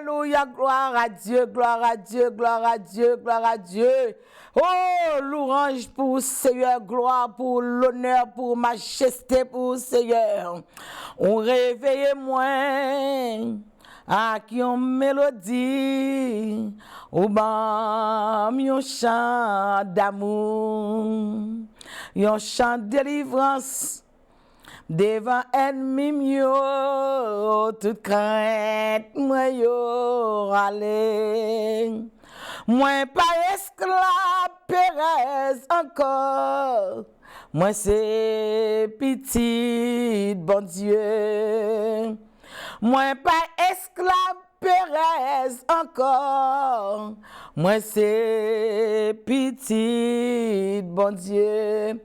Alléluia, gloire à Dieu, gloire à Dieu, gloire à Dieu, gloire à Dieu. Oh, louange pour Seigneur, gloire pour l'honneur, pour majesté pour Seigneur. On réveille moi à qui on mélodie, ou bam, yon chant d'amour, yon chant de délivrance. Devant ennemi mio, toute crainte, moi yo râler. Moi pas esclave, Pérez encore. Moi c'est petit, bon Dieu. Moi pas esclave, Pérez encore. Moi c'est petit, bon Dieu.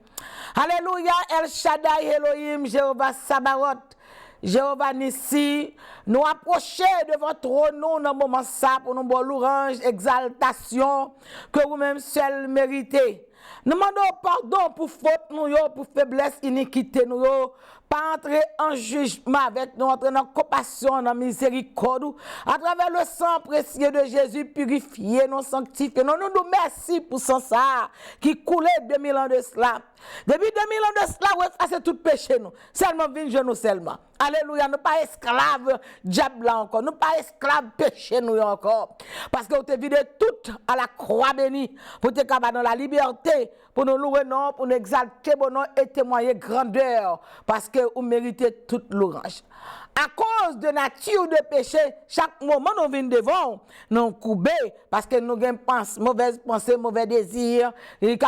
Alléluia, El Shaddai, Elohim, Jéhovah Sabaoth, Jéhovah Nissi, nous approcher de votre trône dans le moment ça pour nous bon louange, exaltation que vous-même seul méritez. Nous demandons pardon pour faute nous, pour faiblesse, iniquité nous, pas entrer en jugement avec nous, entrer dans compassion, dans miséricorde, à travers le sang précieux de Jésus, purifier nous, sanctifier nous. Nous nous merci pour son ça qui coulait 2000 ans de cela. Depuis 2000 ans de cela, on efface tout péché nous. Seulement 20 jours nous seulement. Alléluia, nous pas esclaves diable là encore, nous pas esclaves péché nous encore. Parce que vous te vidé tout à la croix bénie pour te cabaner dans la liberté, pour nous louer non, pour nous exalter bon nom et témoigner grandeur. Parce que vous méritez toute louange. À cause de nature de péché, chaque moment nous venons devant, nous couper parce que nous avons mauvaises pensées, mauvais désirs, et qui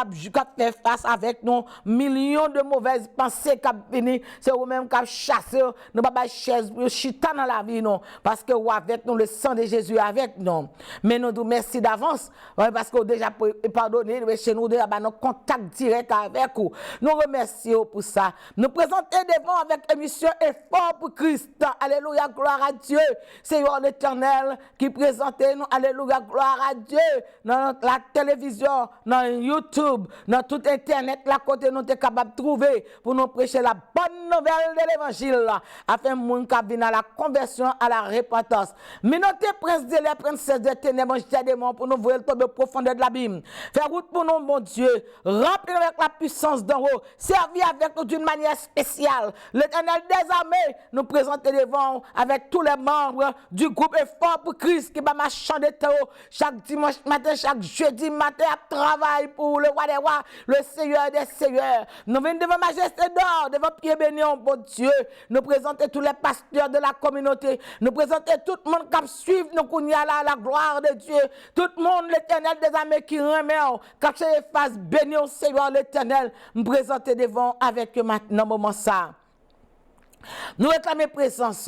fait face avec nous, millions de mauvaises pensées qui viennent, c'est vous-même qui chassez, nous pas chaise, chita dans la vie, non, parce que vous avec nous, le sang de Jésus avec nous. Mais nous nous merci d'avance, parce que vous déjà pardonné, chez nous, déjà, nos contacts directs avec vous. Nous remercions pour ça. Nous présentons devant avec émission Effort pour Christ. Alléluia, gloire à Dieu. Seigneur l'Éternel qui présentait nous. Alléluia, gloire à Dieu. Dans la télévision, dans YouTube, dans tout Internet, là côté nous sommes capables de trouver pour nous prêcher la bonne nouvelle de l'Évangile. Afin que nous puissions à la conversion, à la repentance. Minotez prince de la princesse de ténèbres, démons pour nous voir le tomber profondeur de l'abîme. Faire route pour nous, mon Dieu. Remplir avec la puissance d'en haut. Servir avec nous d'une manière spéciale. L'Éternel des armées nous présente devant avec tous les membres du groupe Effort pour Christ qui va marcher de terreau chaque dimanche matin, chaque jeudi matin à travail pour le roi des rois, le Seigneur des seigneurs. Nous venons devant majesté d'or, devant pied béni, bon Dieu. Nous présenter tous les pasteurs de la communauté. Nous présenter tout le monde qui suit nous kounya la gloire de Dieu. Tout le monde, l'Éternel des armées qui remet, quand je fasse bénir au Seigneur l'Éternel, nous présenter devant avec maintenant moment ça. Nous réclamons présence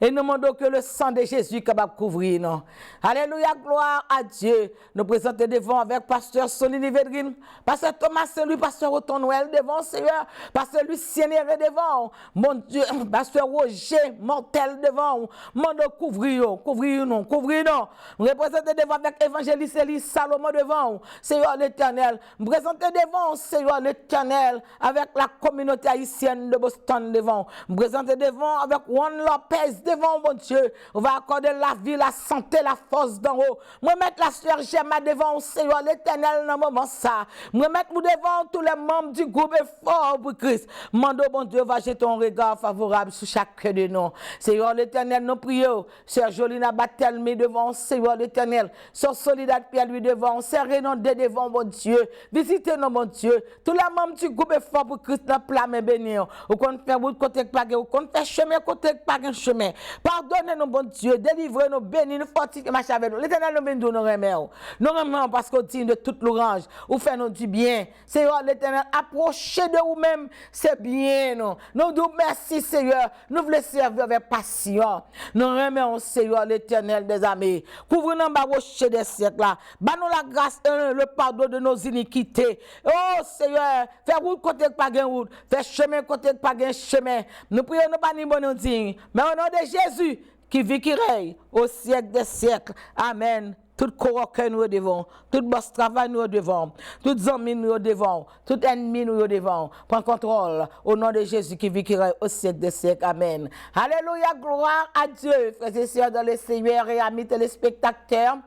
et nous demandons que le sang de Jésus est capable de couvrir nous. Alléluia, gloire à Dieu. Nous présentons devant avec pasteur Solini Vedrine, pasteur Thomas Saint-Louis, pasteur Oton Noël devant Seigneur, pasteur Lucien Néré devant, mon Dieu, pasteur Roger Mortel devant, mon Dieu, couvrir nous. Nous représentons devant avec évangéliste Elie Salomon devant, Seigneur l'Éternel. Nous présentons devant, Seigneur l'Éternel, avec la communauté haïtienne de Boston devant. Devant avec Juan Lopez devant mon Dieu, on va accorder la vie, la santé, la force d'en haut. Moi mettre la sœur Gemma devant au Seigneur l'Éternel dans moment ça. Moi mettre devant tous les membres du groupe Effort pour Christ. Mando bon Dieu va jeter un regard favorable sur chacun de nous. Seigneur l'Éternel nous prions. Sœur Jolina Batelmi devant Seigneur l'Éternel. Sœur Soledad Pierre lui devant. Sœur Renondé devant mon Dieu. Visitez nous mon Dieu. Tous les membres du groupe Effort pour Christ dans plat mais béni. Ou qu'on fait bout côté pas qu'on fait chemin côté pas un chemin. Pardonnez-nous, bon Dieu, délivrez-nous, bénis-nous, fortifiez marche avec nous. L'Éternel nous bénit, nous remercions. Nous remercions parce qu'on dit de toute l'orange, ou fait nous du bien. Seigneur, l'Éternel, approchez de vous-même, c'est bien. Nous nous merci, Seigneur. Nous voulons servir avec passion. Nous remercions, Seigneur, l'Éternel des armées. Couvre-nous dans rocher des siècles. Bannous la grâce et le pardon de nos iniquités. Oh, Seigneur, fais route côté pas de route, fais chemin côté pas de chemin. Nous prions nous pas ni bon nous dire, mais au nom de Jésus qui vit, qui règne au siècle des siècles. Amen. tout coworker nous devant, tout boss travail nous devant, tout amis nous devant, tout ennemi nous devant. Prends contrôle au nom de Jésus qui vit qui règne au siècle des siècles. Amen. Alléluia, gloire à Dieu, frères et sœurs dans le Seigneur et amis téléspectateurs.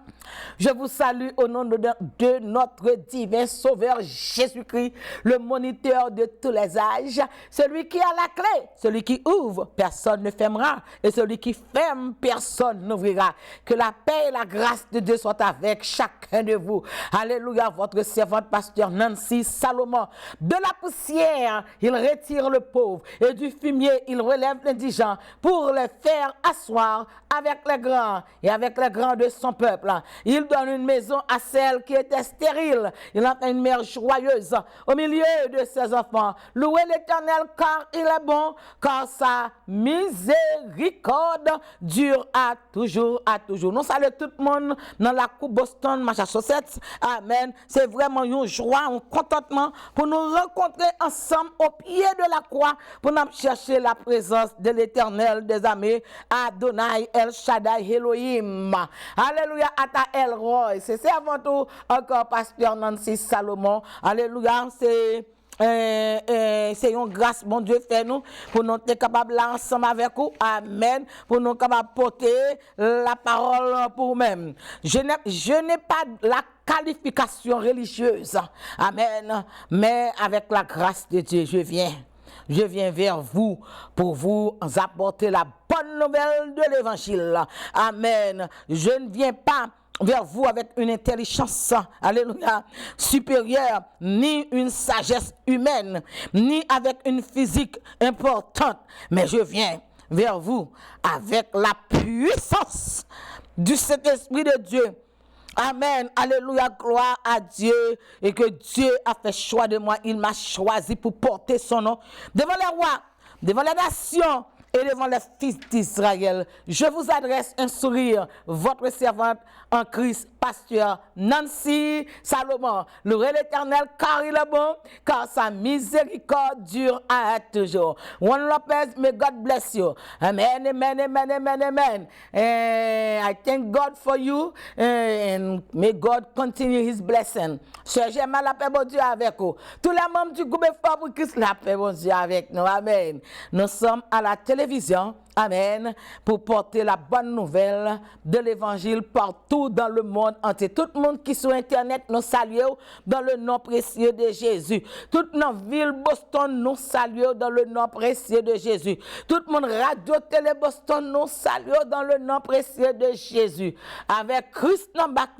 Je vous salue au nom de notre divin Sauveur Jésus-Christ, le moniteur de tous les âges, celui qui a la clé, celui qui ouvre, personne ne fermera, et celui qui ferme, personne n'ouvrira. Que la paix et la grâce de Dieu soient avec chacun de vous. Alléluia, votre servante pasteur Nancy Salomon. De la poussière, il retire le pauvre, et du fumier, il relève l'indigent pour les faire asseoir avec les grands et avec les grands de son peuple. Il donne une maison à celle qui était stérile. Il en fait une mère joyeuse au milieu de ses enfants. Louez l'Éternel car il est bon, car sa miséricorde dure à toujours, à toujours. Nous saluons tout le monde dans la coupe Boston, Massachusetts. Amen. C'est vraiment une joie, un contentement pour nous rencontrer ensemble au pied de la croix pour nous chercher la présence de l'Éternel des armées, Adonai El Shaddai Elohim. Alléluia, Ata El Roy. C'est avant tout encore pasteur Nancy Salomon. Alléluia, c'est une grâce, mon Dieu, fait nous, pour nous être capables là ensemble avec vous. Amen. Pour nous capables de porter la parole pour nous-mêmes. Je n'ai pas la qualification religieuse. Amen. Mais avec la grâce de Dieu, je viens vers vous pour vous apporter la bonne nouvelle de l'évangile. Amen. Je ne viens pas vers vous avec une intelligence, alléluia, supérieure, ni une sagesse humaine, ni avec une physique importante, mais je viens vers vous avec la puissance du Saint-Esprit de Dieu. Amen, alléluia, gloire à Dieu, et que Dieu a fait choix de moi, il m'a choisi pour porter son nom devant les rois, devant les nations et devant les fils d'Israël. Je vous adresse un sourire, votre servante en Christ, pasteur Nancy Salomon. Louez l'Éternel car il est bon, car sa miséricorde dure à toujours. Juan Lopez, may God bless you. Amen, amen, amen, amen, amen. And I thank God for you, and may God continue his blessing. Sœur Gemma, la paix bon Dieu avec vous. Tous les membres du groupe Fort pour Christ, la paix bon Dieu avec nous. Amen. Nous sommes à la télévision. Amen. Pour porter la bonne nouvelle de l'évangile partout dans le monde entier. Tout le monde qui est sur Internet, nous saluons dans le nom précieux de Jésus. Toute notre ville Boston, nous saluons dans le nom précieux de Jésus. Tout le monde radio télé Boston, nous saluons dans le nom précieux de Jésus. Avec Christ,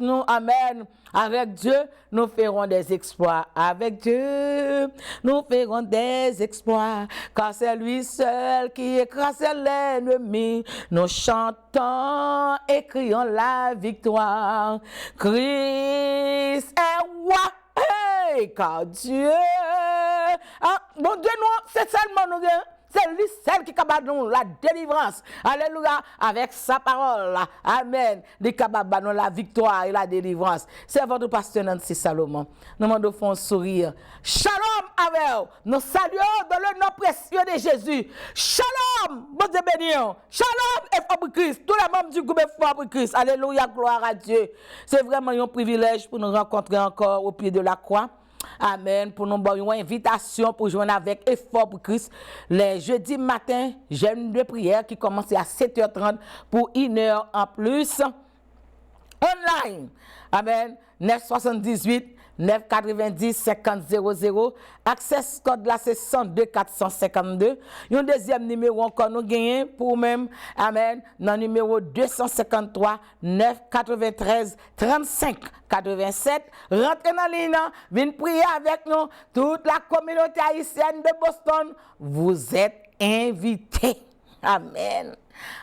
nous, amen. Avec Dieu, nous ferons des exploits. Avec Dieu, nous ferons des exploits. Car c'est lui seul qui écrase l'ennemi. Nous chantons et crions la victoire. Christ est roi. Hey, car Dieu. Ah, bon Dieu, nous, c'est seulement nous. C'est lui seul qui est capable de nous la délivrance. Alléluia. Avec sa parole. Amen. Il est capable de nous la victoire et la délivrance. C'est votre pasteur Nancy Salomon. Nous demandons un sourire. Shalom avec vous. Nous saluons dans le nom précieux de Jésus. Shalom. Bon Dieu béni. Shalom et Fort pour Christ. Tous les membres du groupe Fort pour Christ. Alléluia. Gloire à Dieu. C'est vraiment un privilège pour nous rencontrer encore au pied de la croix. Amen. Pour nous avoir une invitation pour joindre avec Effort pour Christ. Les jeudis matin, jeûne de prière qui commence à 7h30 pour 1h en plus. Online. Amen. 978 990 5000. Access code là c'est 102 452. Un deuxième numéro encore nous gagnons pour même. Amen. Dans numéro 253 993 35 87. Rentrez dans la ligne, venez prier avec nous. Toute la communauté haïtienne de Boston, vous êtes invités. Amen.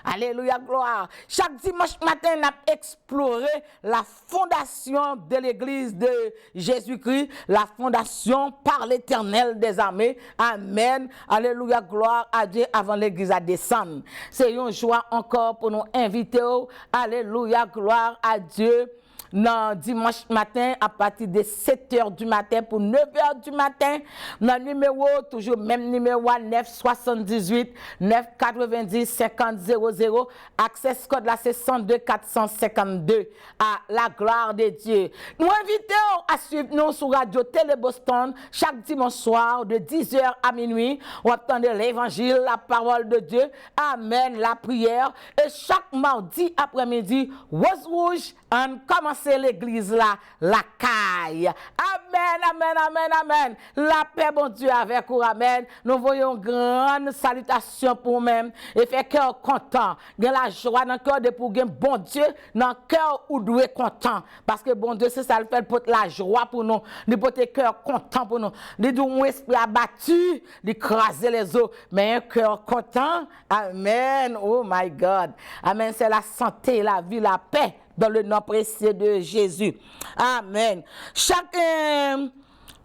Alléluia, gloire. Chaque dimanche matin, on a exploré la fondation de l'église de Jésus-Christ, la fondation par l'Éternel des armées. Amen. Alléluia, gloire à Dieu avant l'église à descendre. C'est une joie encore pour nous inviter. Alléluia, gloire à Dieu. dans dimanche matin à partir de 7h du matin pour 9h du matin. Dans numéro, toujours même numéro 978 990 50 00. Access code là c'est 102 452 à la gloire de Dieu. Nous invitons à suivre nous sur Radio Télé Boston chaque dimanche soir de 10h à minuit. On attend l'évangile, la parole de Dieu. Amen, la prière. Et chaque mardi après-midi, Rose Rouge, on commence l'église là, la caille. Amen, amen, amen, amen. La paix, bon Dieu, avec vous, amen. Nous voyons grande salutation pour nous-mêmes et fait cœur content. Il y a la joie dans le cœur de pour bon Dieu, dans le cœur où doit être content. Parce que bon Dieu, c'est ça le fait pour la joie pour nous, de porter cœur content pour nous. De nous un esprit abattu, d'écraser les os, mais un cœur content. Amen. Oh my God. Amen. C'est la santé, la vie, la paix dans le nom précieux de Jésus. Amen. Chaque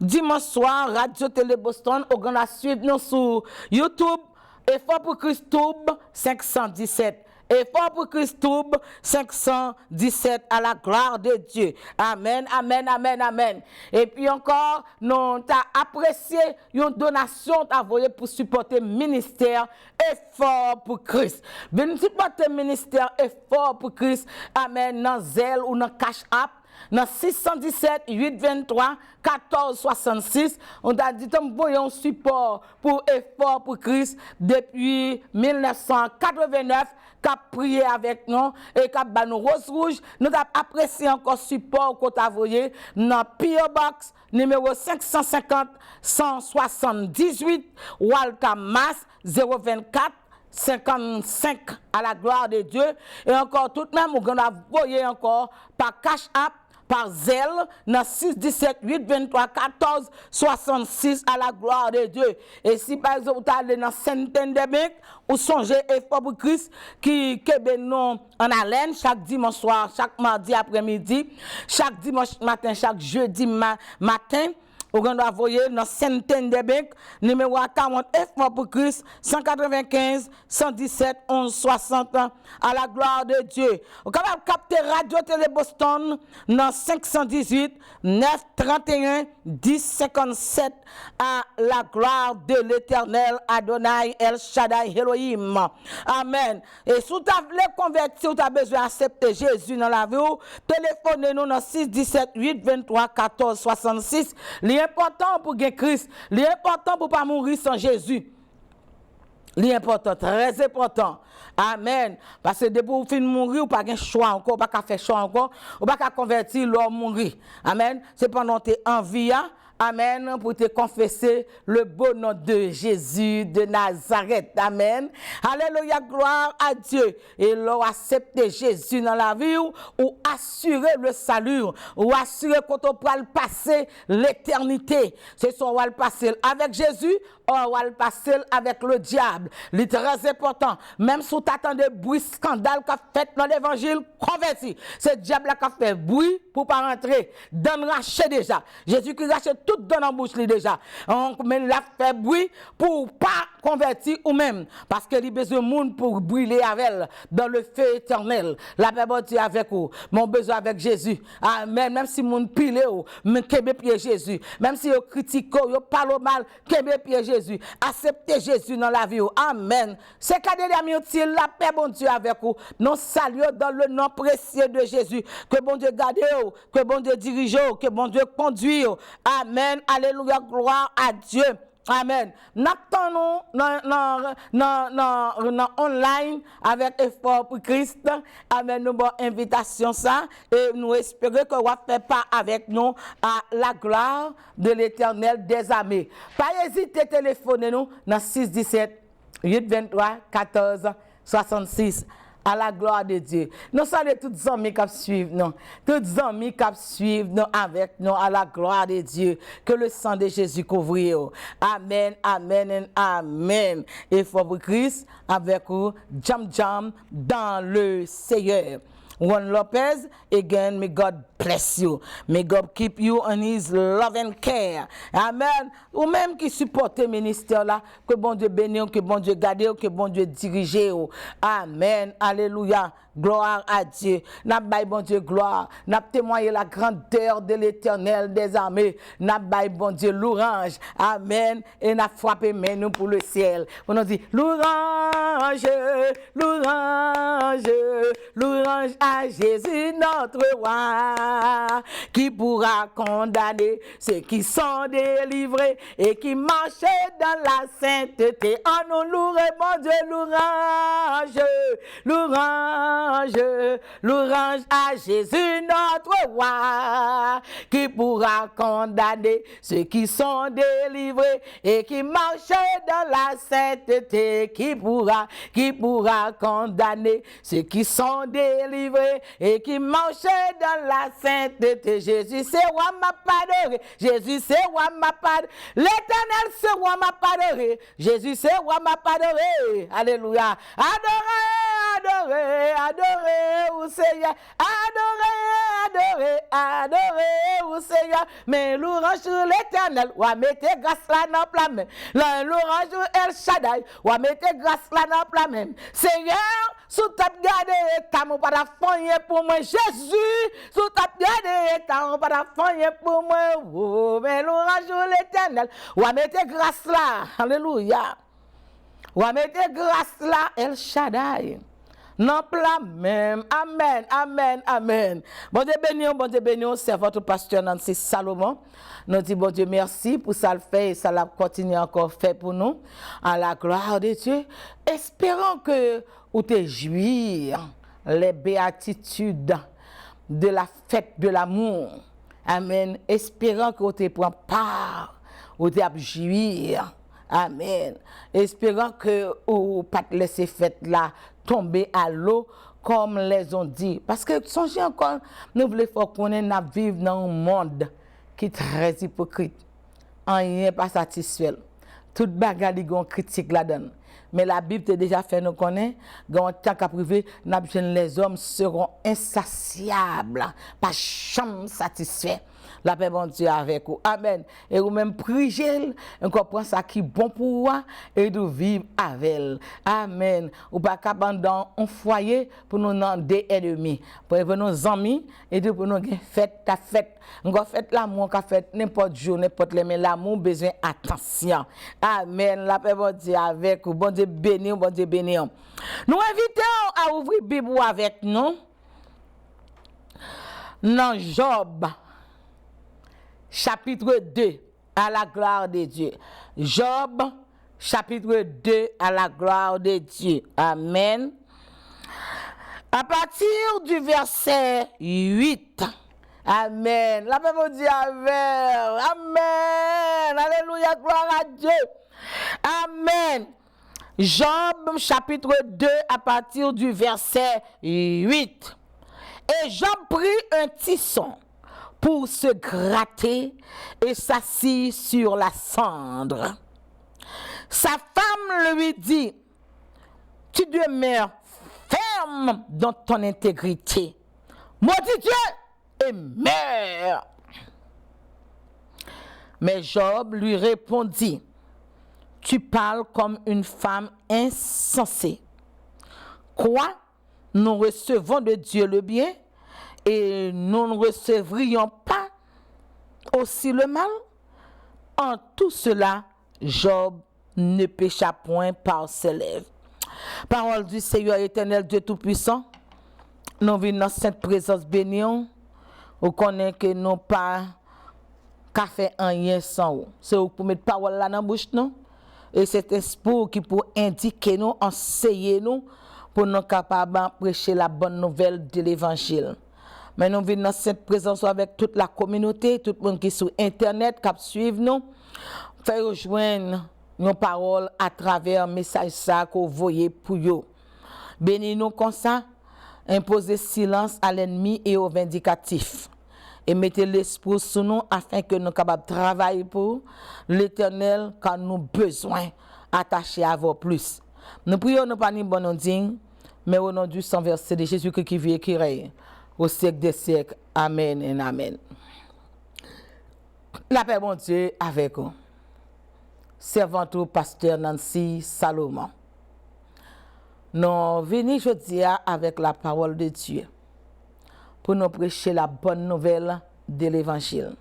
dimanche soir, Radio Télé Boston, on va suivre nous sur YouTube. Effort pour Christube 517. Effort pour Christube 517 à la gloire de Dieu. Amen, amen, amen, amen. Et puis encore, nous avons apprécié une donation envoyée pour supporter le ministère Effort pour Christ. Venez supporter le ministère Effort pour Christ. Amen, dans Zelle ou dans Cash App. Dans 617 823 14 66, on a dit que nous avons un support pour Effort pour Christ depuis 1989, qui a prié avec nous et qui a nous Rose Rouge. Nous avons apprécié encore support qu'on a envoyé dans PO Box numéro 550 178 Walter Mass 024 55 à la gloire de Dieu. Et encore tout de même, on a envoyé encore par Cash App, par Zelle, dans 617 823 14 66 à la gloire de Dieu. Et si par exemple, vous allez dans Saint-Denis, ou songez Effort pour Christ, qui est non en haleine chaque dimanche soir, chaque mardi après-midi, chaque dimanche matin, chaque jeudi matin. Vous pouvez envoyer dans Saint-Denis, numéro 40 Effort pour Christ, 195 117 11 60 à la gloire de Dieu. Vous pouvez capter Radio Télé Boston dans 518 931 10 57 à la gloire de l'Éternel Adonai El Shaddai Elohim. Amen. Et si vous voulez convertir, vous avez besoin d'accepter Jésus dans la vie, téléphonez-nous dans 617 823 14 66. L'important pour gagner Christ, l'important pour ne pas mourir sans Jésus. L'important, très important. Amen. Parce que depuis vous finissez de mourir, vous n'avez pas de choix encore, vous n'avez pas faire choix encore, vous n'avez pas convertir l'homme mourir. Amen. C'est pendant que tu es en vie. Amen, pour te confesser le beau nom de Jésus de Nazareth. Amen. Alléluia, gloire à Dieu. Et l'on accepte Jésus dans la vie ou assurer le salut, ou assurer qu'on peut le passer l'éternité. C'est ça, on va le passer avec Jésus, on va le passer avec le diable. C'est très important. Même si tu attends des bruits scandales qu'a fait dans l'évangile, converti. C'est le diable qui a fait bruit pour ne pas rentrer. Donne racheter déjà. Jésus qui rachète tout dans la bouche déjà. Mais il a fait bruit pour ne pas convertir ou même. Parce qu'il a besoin de monde pour brûler avec elle dans le feu éternel. La paix de Dieu avec vous. Mon besoin avec Jésus. Amen. Même si monde pile, mais qu'est-ce pied Jésus. Même si vous critiquez, vous parlez mal, qu'est-ce pied Jésus. Acceptez Jésus dans la vie. Amen. C'est qu'à des amis, la paix de Dieu avec vous. Nous saluons dans le nom précieux de Jésus. Que bon Dieu garde, que bon Dieu dirige, que bon Dieu conduit. Amen. Alléluia. Gloire à Dieu. Amen. Nous attendons dans online avec Effort pour Christ. Amen. Nous avons invitation ça et nous espérons que vous faites pas avec nous à la gloire de l'Éternel des armées. Pas hésiter à téléphoner nous dans 617 823 14 66. À la gloire de Dieu. Nous saluons tous les amis qui suivent nous. Tous les amis qui suivent nous avec nous à la gloire de Dieu. Que le sang de Jésus couvre. Amen, amen, amen. Et pour Christ avec vous, jam dans le Seigneur. Juan Lopez, again, may God bless you. May God keep you in His love and care. Amen. Ou même qui supporte le ministère là, que bon Dieu bénisse, que bon Dieu garde, que bon Dieu dirige. Amen. Alléluia. Gloire à Dieu. N'a bail bon Dieu gloire. N'a témoigné la grandeur de l'Éternel des armées. N'a bail bon Dieu louange. Amen. Et n'a frappé main nous pour le ciel. On dit louange, louange, louange à Jésus notre roi, qui pourra condamner ceux qui sont délivrés et qui marchent dans la sainteté. En nous louer, mon Dieu, louange, louange, louange à Jésus notre roi, qui pourra condamner ceux qui sont délivrés et qui marchent dans la sainteté, qui pourra condamner ceux qui sont délivrés et qui marchent dans la sainteté. Jésus c'est roi m'a adoré, Jésus c'est roi m'a adoré, l'Éternel c'est roi m'a adoré, Jésus c'est roi m'a adoré. Alléluia. Adorez, adorez au Seigneur, adorez au Seigneur, mais louange sur l'Éternel, ou mettez grâce là dans la même, louange sur El Shaddai, ou mettez grâce là dans la même. Seigneur, sous ta garde, t'as mon pas d'affaire pour moi, Jésus, sous ta garde, t'as mon pas d'affaire pour moi, oh, mais louange sur l'Éternel, ou mettez grâce là, alléluia, ou mettez grâce là, El Shaddai. Non, plat même. Amen, amen, amen. Bon Dieu béni, c'est votre pasteur Nancy Salomon. Nous disons, bon Dieu, merci pour ça le fait et ça l'a continué encore fait pour nous. À la gloire de Dieu. Espérons que vous te jouir les béatitudes de la fête de l'amour. Amen. Espérons que vous te prend part, vous te jouir. Amen. Espérons que vous ne pas laisser fête là tomber à l'eau comme les ont dit. Parce que songez encore, nous voulons qu'on vive dans un monde qui est très hypocrite. Rien n'est pas satisfait. Toute bagarre qui est critique là-dedans. Mais la Bible t'a déjà fait nous connaître, dans tant qu'à privé, les hommes seront insatiables, pas jamais satisfaits. La paix bon Dieu avec vous. Amen. Et vous même priez, on comprend ça qui est bon pour vous et de vivre avec elle. Amen. Ou pas qu'abandon un foyer pour nous dans des ennemis. Pour nos amis et pour nous fête ta fête. On fait l'amour, on fait n'importe jour, n'importe les mais l'amour besoin attention. Amen. La paix bon Dieu avec vous. Bon Dieu béni, bon Dieu béni. Nous invitons à ouvrir la Bible avec nous. Dans Job. Chapitre 2, à la gloire de Dieu. Job, chapitre 2, à la gloire de Dieu. Amen. À partir du verset 8. Amen. La paix vous dit Amen. Amen. Alléluia, gloire à Dieu. Amen. Job, chapitre 2, à partir du verset 8. Et Job prit un tisson pour se gratter et s'assit sur la cendre. Sa femme lui dit, tu demeures ferme dans ton intégrité. Maudit Dieu et meurs. Mais Job lui répondit, tu parles comme une femme insensée. Quoi? Nous recevons de Dieu le bien et nous ne recevrions pas aussi le mal? En tout cela, Job ne pécha point par ses lèvres. Parole du Seigneur éternel, Dieu Tout-Puissant, nous venons dans cette présence bénie, on connaît que nous pas qu'à faire rien sans vous. C'est vous pour mettre parole là dans la bouche, non? Et c'est espoir qui pour indiquer nous, enseigner nous, pour nous capables de prêcher la bonne nouvelle de l'évangile. Mais nous venons dans cette présence avec toute la communauté, tout le monde qui est sur Internet, qui suit nous, faire rejoindre nos paroles à travers un message que vous voyez pour vous. Bénis-nous comme ça, imposez silence à l'ennemi et aux vindicatifs. Et mettez l'esprit sur nous afin que nous soyons capables de travailler pour l'Éternel quand nous avons besoin attachés à vous plus. Nous prions, nous pas ni bon digne, mais au nom du sang versé de Jésus-Christ qui vit et qui règne au siècle des siècles. Amen et amen. La paix, bon Dieu, avec vous. Servante au pasteur Nancy Salomon. nous venons aujourd'hui avec la parole de Dieu pour nous prêcher la bonne nouvelle de l'évangile.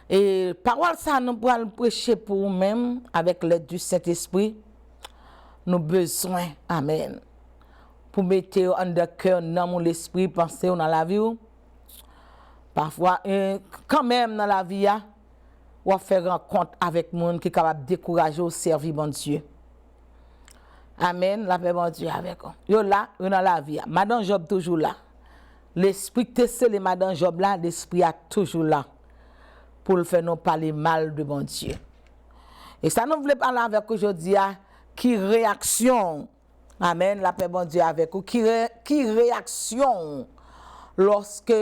Et parole ça, nous pourrons prêcher pour nous-mêmes avec l'aide du Saint-Esprit. Nous besoin, amen, pour mettre en de cœur dans l'esprit, penser dans la vie. Parfois, quand même dans la vie, on fait rencontre avec les gens qui sont capables de décourager ou servir bon Dieu. Amen, la paix bon Dieu avec vous. Yo là, yo dans la vie. Madame Job toujours là. L'esprit qui te scellé Madame Job là, l'esprit est toujours là pour le faire nous parler mal de bon Dieu. Et ça nous voulons parler avec aujourd'hui, qui réaction, amen, la paix bon Dieu avec vous, qui réaction lorsque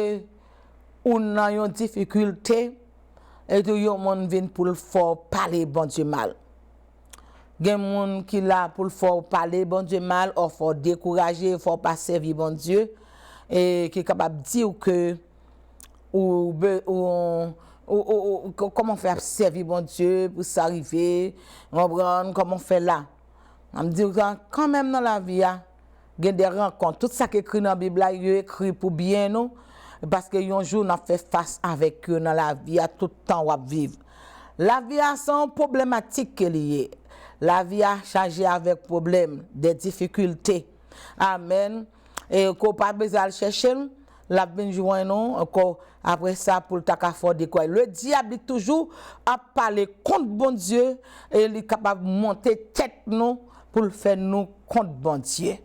on a une difficulté et tout le monde vient pour le faire parler bon Dieu mal. Il y a des gens qui là pour le faire parler bon Dieu mal, ou faut décourager, faut pas servir bon Dieu, et qui est capable de dire que comment faire servir bon Dieu pour s'arriver, comment faire là. On me dit quand même dans la vie, il y a des rencontres. Tout ça qui est écrit dans la Bible, il est écrit pour bien nous. Parce que un jour, on a fait face avec eux dans la vie, tout le temps, on va vivre. La vie a son problématique qui est liée. La vie a chargé avec problèmes, des difficultés. Amen. Et qu'on n'a pas besoin de chercher, la vie joint nous, encore après ça, pour le faire de quoi. Le diable est toujours à parler contre bon Dieu et il est capable de monter tête nous pour le faire nous contre bon Dieu.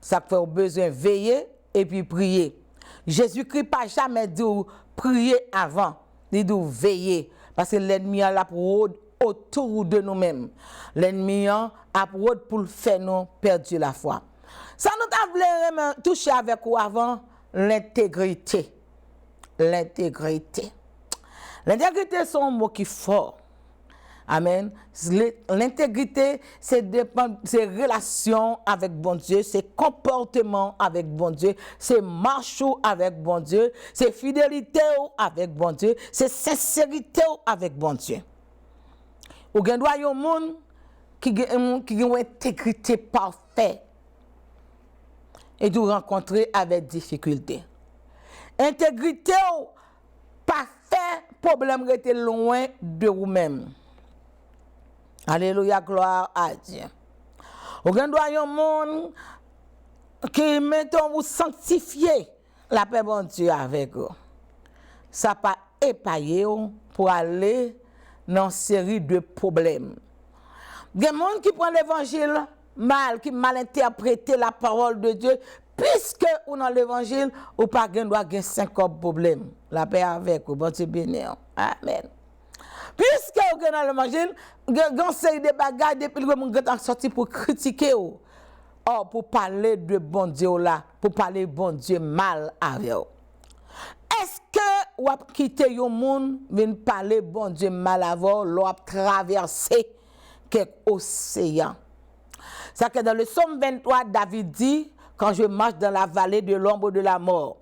Ça fait besoin de veiller et puis prier. Jésus-Christ n'a jamais dit prier avant, il dit veiller. Parce que l'ennemi est là pour autour de nous-mêmes. L'ennemi a pour le faire nous perdre la foi. Ça nous a touché avec vous avant l'intégrité. L'intégrité. L'intégrité, c'est un mot qui est fort. Amen. L'intégrité, c'est relation avec bon Dieu, c'est comportement avec bon Dieu, c'est marche avec bon Dieu, c'est fidélité avec bon Dieu, c'est sincérité avec bon Dieu. Ou gen doit yon moun qui a une intégrité parfaite et de rencontrer avec difficulté. Intégrité parfaite, problème rete loin de vous-même. Alléluia, gloire à Dieu. Ou gen doit yon moun qui mettons vous sanctifier la paix bon Dieu avec vous. Ça pas épaillé pour aller dans une série de problèmes. Il y a des gens qui prennent l'évangile mal, qui mal interprètent la parole de Dieu, puisque ou dans l'évangile, ou pas doit gagner 5 problèmes. La paix avec vous, bon Dieu béni. Amen. Puisque vous dans l'évangile, il y a une série de bagages depuis que vous êtes sorti pour critiquer. Or, pour parler de bon Dieu là, pour parler de bon Dieu mal avec vous. Est-ce que vous avez quitté le monde, vient parler bon Dieu mal avant, vous avez traversé quelques océans? C'est que dans le psaume 23, David dit, quand je marche dans la vallée de l'ombre de la mort,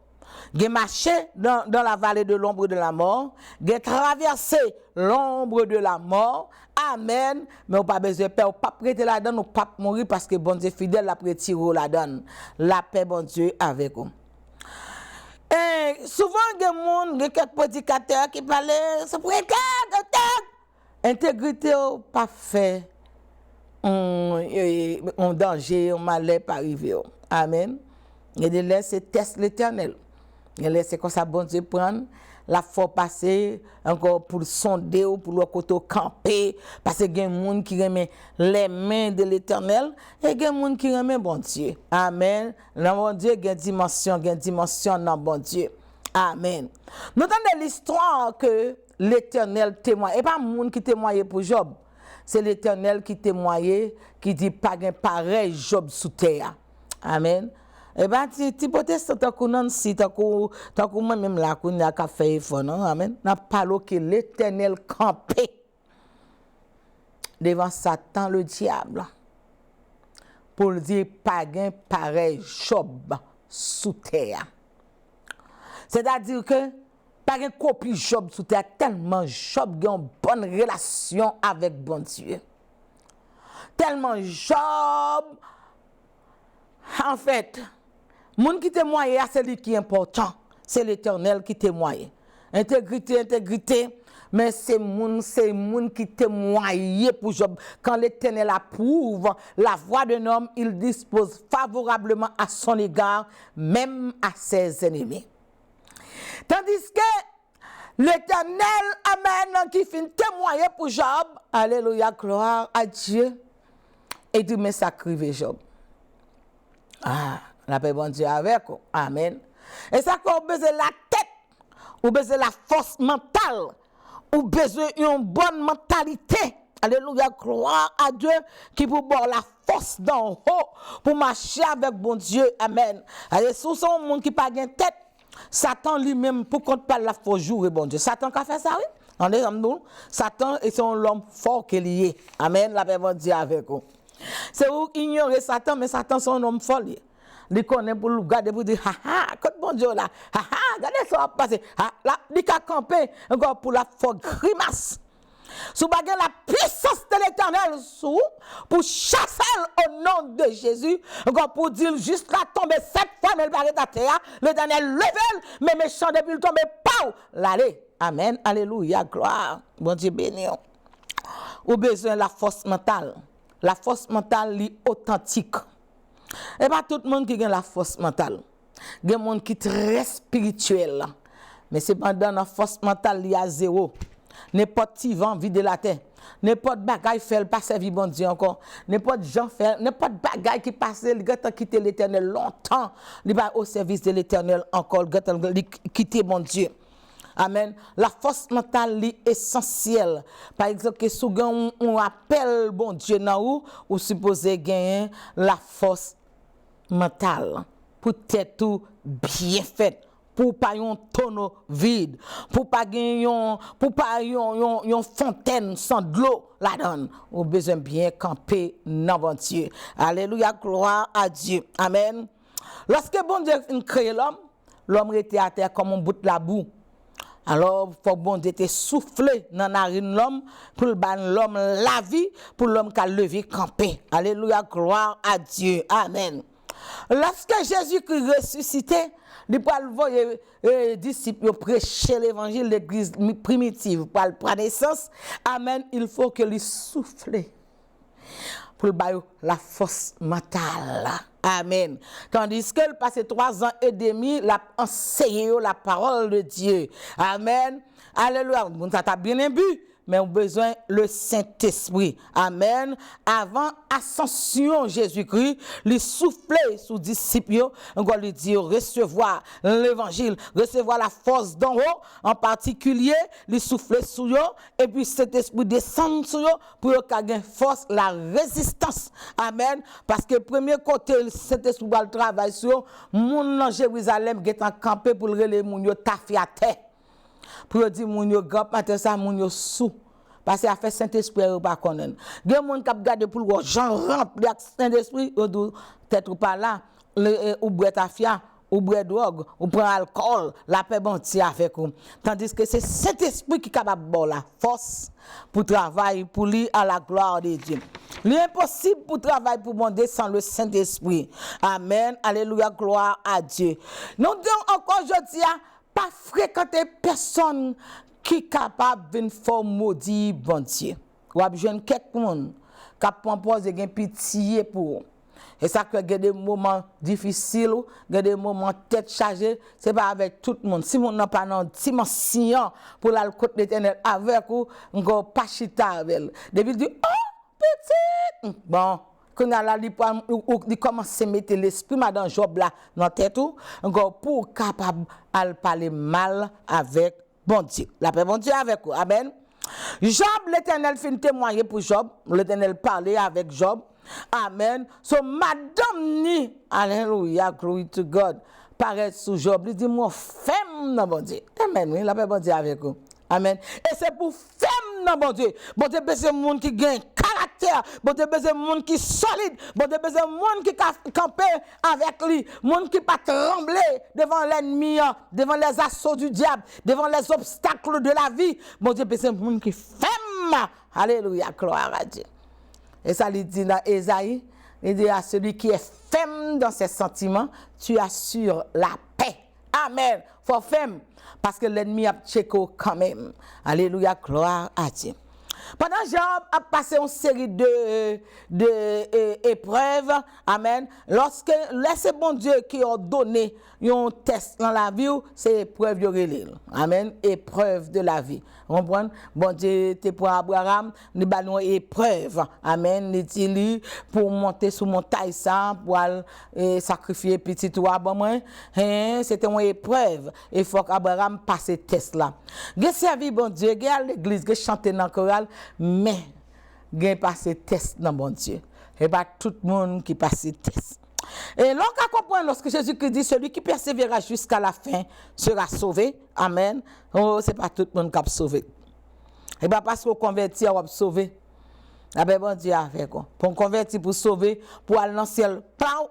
j'ai marché dans la vallée de l'ombre de la mort, j'ai traversé l'ombre de la mort, amen, mais on n'a pas besoin de peur, on ne pas prêter la donne, on ne pas mourir parce que bon Dieu fidèle la prêté la donne. La paix, bon Dieu, avec vous. Et souvent, il y a quelques prédicateurs qui parlent, c'est pour intégrité, pas fait, un danger, un malheur pas arrivé. Amen. Il y a des c'est test l'éternel. Il y a c'est comme ça, bon Dieu prendre, la foi passer encore pour sonder ou pour le côté camper, parce qu'il y a des gens qui remettent les mains de l'éternel et il y a des gens qui remettent bon Dieu. Amen. Dans bon Dieu, il y a une dimension dans bon Dieu. Amen. Nous avons l'histoire que l'éternel témoigne. Et pas le monde qui témoigne pour Job. C'est l'éternel qui témoigne, qui dit pas de pareil Job sous terre. Amen. Et bien, tu peux tester tant qu'on a si, tant qu'on même là, qu'on a qu'à faire effort, non? Amen. N'a pas que l'éternel campé devant Satan, le diable, pour dire pas de pareil Job sous terre. C'est-à-dire que pas de copie Job sous terre, tellement Job a une bonne relation avec bon Dieu. Tellement Job En fait, moun qui témoigne, c'est lui qui est important. C'est l'Éternel qui témoigne. Intégrité, mais c'est moun qui témoigne pour Job. Quand l'Éternel approuve la voix d'un homme, il dispose favorablement à son égard, même à ses ennemis. Tandis que l'Éternel, amen, qui finit témoigner pour Job, alléluia, gloire à Dieu, et dit, mais ça crive Job. Ah, la paix bon Dieu avec, amen. Et ça qu'on a besoin de la tête, ou besoin de la force mentale, ou besoin d'une bonne mentalité. Alléluia, gloire à Dieu qui peut avoir la force d'en haut pour marcher avec bon Dieu. Amen. Allez, sous son monde qui n'a pas de tête, Satan lui-même, pour qu'on parle la fausse jour, bon Dieu. Satan qui a fait ça, oui? On est comme nous. Satan est son homme fort qui est lié. Amen. La paix bon Dieu avec vous. C'est vous ignorer Satan, mais Satan c'est un homme fort. Il connaît pour le garder pour dire, quand bon Dieu là, regardez ça va passer. Là, il a campé encore pour la forte grimace. Sous baguette la puissance de l'Éternel sous pour chasser au nom de Jésus, encore pour dire juste là tomber 7 fois mais il paraît à terre, l'Éternel level, mais méchant depuis le tomber, pau, l'allez. Amen, alléluia, gloire, bon Dieu béni. Ou besoin de la force mentale. La force mentale est authentique. Et pas tout le monde qui a la force mentale. Il y a des gens qui sont très spirituels. Mais cependant, la force mentale est à zéro. N'importe qui vent vide la terre. N'importe bagaille fait pas servir bon Dieu encore. N'importe gens fait, n'importe bagaille qui passe, il a quitté l'Éternel longtemps. Il va au service de l'Éternel encore. Il a quitté bon Dieu. Amen. La force mentale est essentielle. Par exemple, si on appelle bon Dieu dans ou supposé gagner la force mentale pour être tout bien fait, pour pas un tonneau vide, pour pas gagner une fontaine sans de l'eau là-dedans. On besoin bien camper dans bon Dieu. Alléluia, gloire à Dieu. Amen. Lorsque bon Dieu a créé l'homme, l'homme était à terre comme un bout de la boue. Alors, il faut bon Dieu te souffler dans la narine l'homme pour l'homme la vie, pour l'homme qui a levé campé. Alléluia, gloire à Dieu. Amen. Lorsque Jésus-Christ ressuscité, il peut envoyer les disciples prêcher l'évangile, l'église primitive, pour le prendre naissance. Amen. Il faut que lui souffle pour la force mentale. Amen. Tandis qu'elle passe 3 ans et demi, l'a enseigné la parole de Dieu. Amen. Alléluia. Ça t'a bien imbu, mais on a besoin le Saint-Esprit. Amen. Avant ascension Jésus-Christ, lui souffler sous disciples, on va lui dire recevoir l'évangile, recevoir la force d'en haut, en particulier, lui souffler sur eux, et puis cet esprit descend sur eux pour qu'il ait force, la résistance. Amen. Parce que premier côté, cet esprit va le travail sur eux, moun dans Jérusalem qui est en campé pour le moun yo tafi à terre. Pour dire moun yo grand matin ça moun yo sous parce que a fait Saint-Esprit ou pas connaître. Des moun qui garder pour le Jean rempli avec Saint-Esprit ou peut-être pas là ou boire tafia ou boire drogue ou prendre alcool, la paix bon Dieu avec vous. Tandis que c'est Saint-Esprit qui est capable de la force pour travailler pour lui à la gloire de Dieu. L'impossible pour travailler pour mon Dieu sans le Saint-Esprit. Amen. Alléluia, gloire à Dieu. Nous disons encore aujourd'hui pas fréquenter personne qui est capable de faire maudit bon Dieu. Ou besoin quelqu'un qui propose de pitié pour. Et ça que il y a des moments difficiles, il y a des moments tête chargée, c'est pas avec tout le monde. Si on n'a pas une dimension pour la côte de l'Éternel avec vous, on va pas chita avec elle. Depuis dit oh petite. Bon, quand il commence à mettre l'esprit dans Job là dans tête tout, pour capable à parler mal avec bon Dieu. La paix bon Dieu avec vous. Amen. Job, l'Éternel fait témoigner pour Job, l'Éternel parlait avec Job. Amen. So madame ni, alléluia, glory to God, paraît sous Job, il dit moi femme dans bon Dieu. Amen. Oui, la paix bon Dieu avec vous. Amen. Et c'est pour femme dans bon Dieu. Bon Dieu besoin monde qui gagne caractère, bon Dieu besoin monde qui solide, bon Dieu besoin monde qui camper avec lui, monde qui pas trembler devant l'ennemi, devant les assauts du diable, devant les obstacles de la vie. Bon Dieu besoin monde qui femme. Alléluia, gloire à Dieu. Et ça lui dit dans Ésaïe il dit à celui qui est ferme dans ses sentiments, tu assures la paix. Amen. Faut ferme parce que l'ennemi a checké quand même. Alléluia, gloire à Dieu. Pendant Job a passé une série d'épreuves, amen. Lorsque laissez bon Dieu qui a donné un test dans la vie, c'est épreuve de relève. Amen. Épreuve de la vie. Vous comprenez? Bon Dieu, t'es pour Abraham, nous avons une épreuve. Amen. Il pour monter sur montagne ça, pour sacrifier petit toi, bon moi. C'était une épreuve. Il faut qu'Abraham passe ce test là. J'ai servi bon Dieu, j'ai à l'église, j'ai chanté dans le choral, mais j'ai passé test dans bon Dieu. Et pas tout le monde qui passe test. Et l'on comprend lorsque Jésus-Christ dit celui qui persévérera jusqu'à la fin sera sauvé. Amen. Oh, c'est pas tout le monde qui a sauvé. Et bien parce qu'on convertit, on va sauver. Ah ben bon Dieu a fait quoi? Pour convertir, pour sauver, pour aller dans le ciel,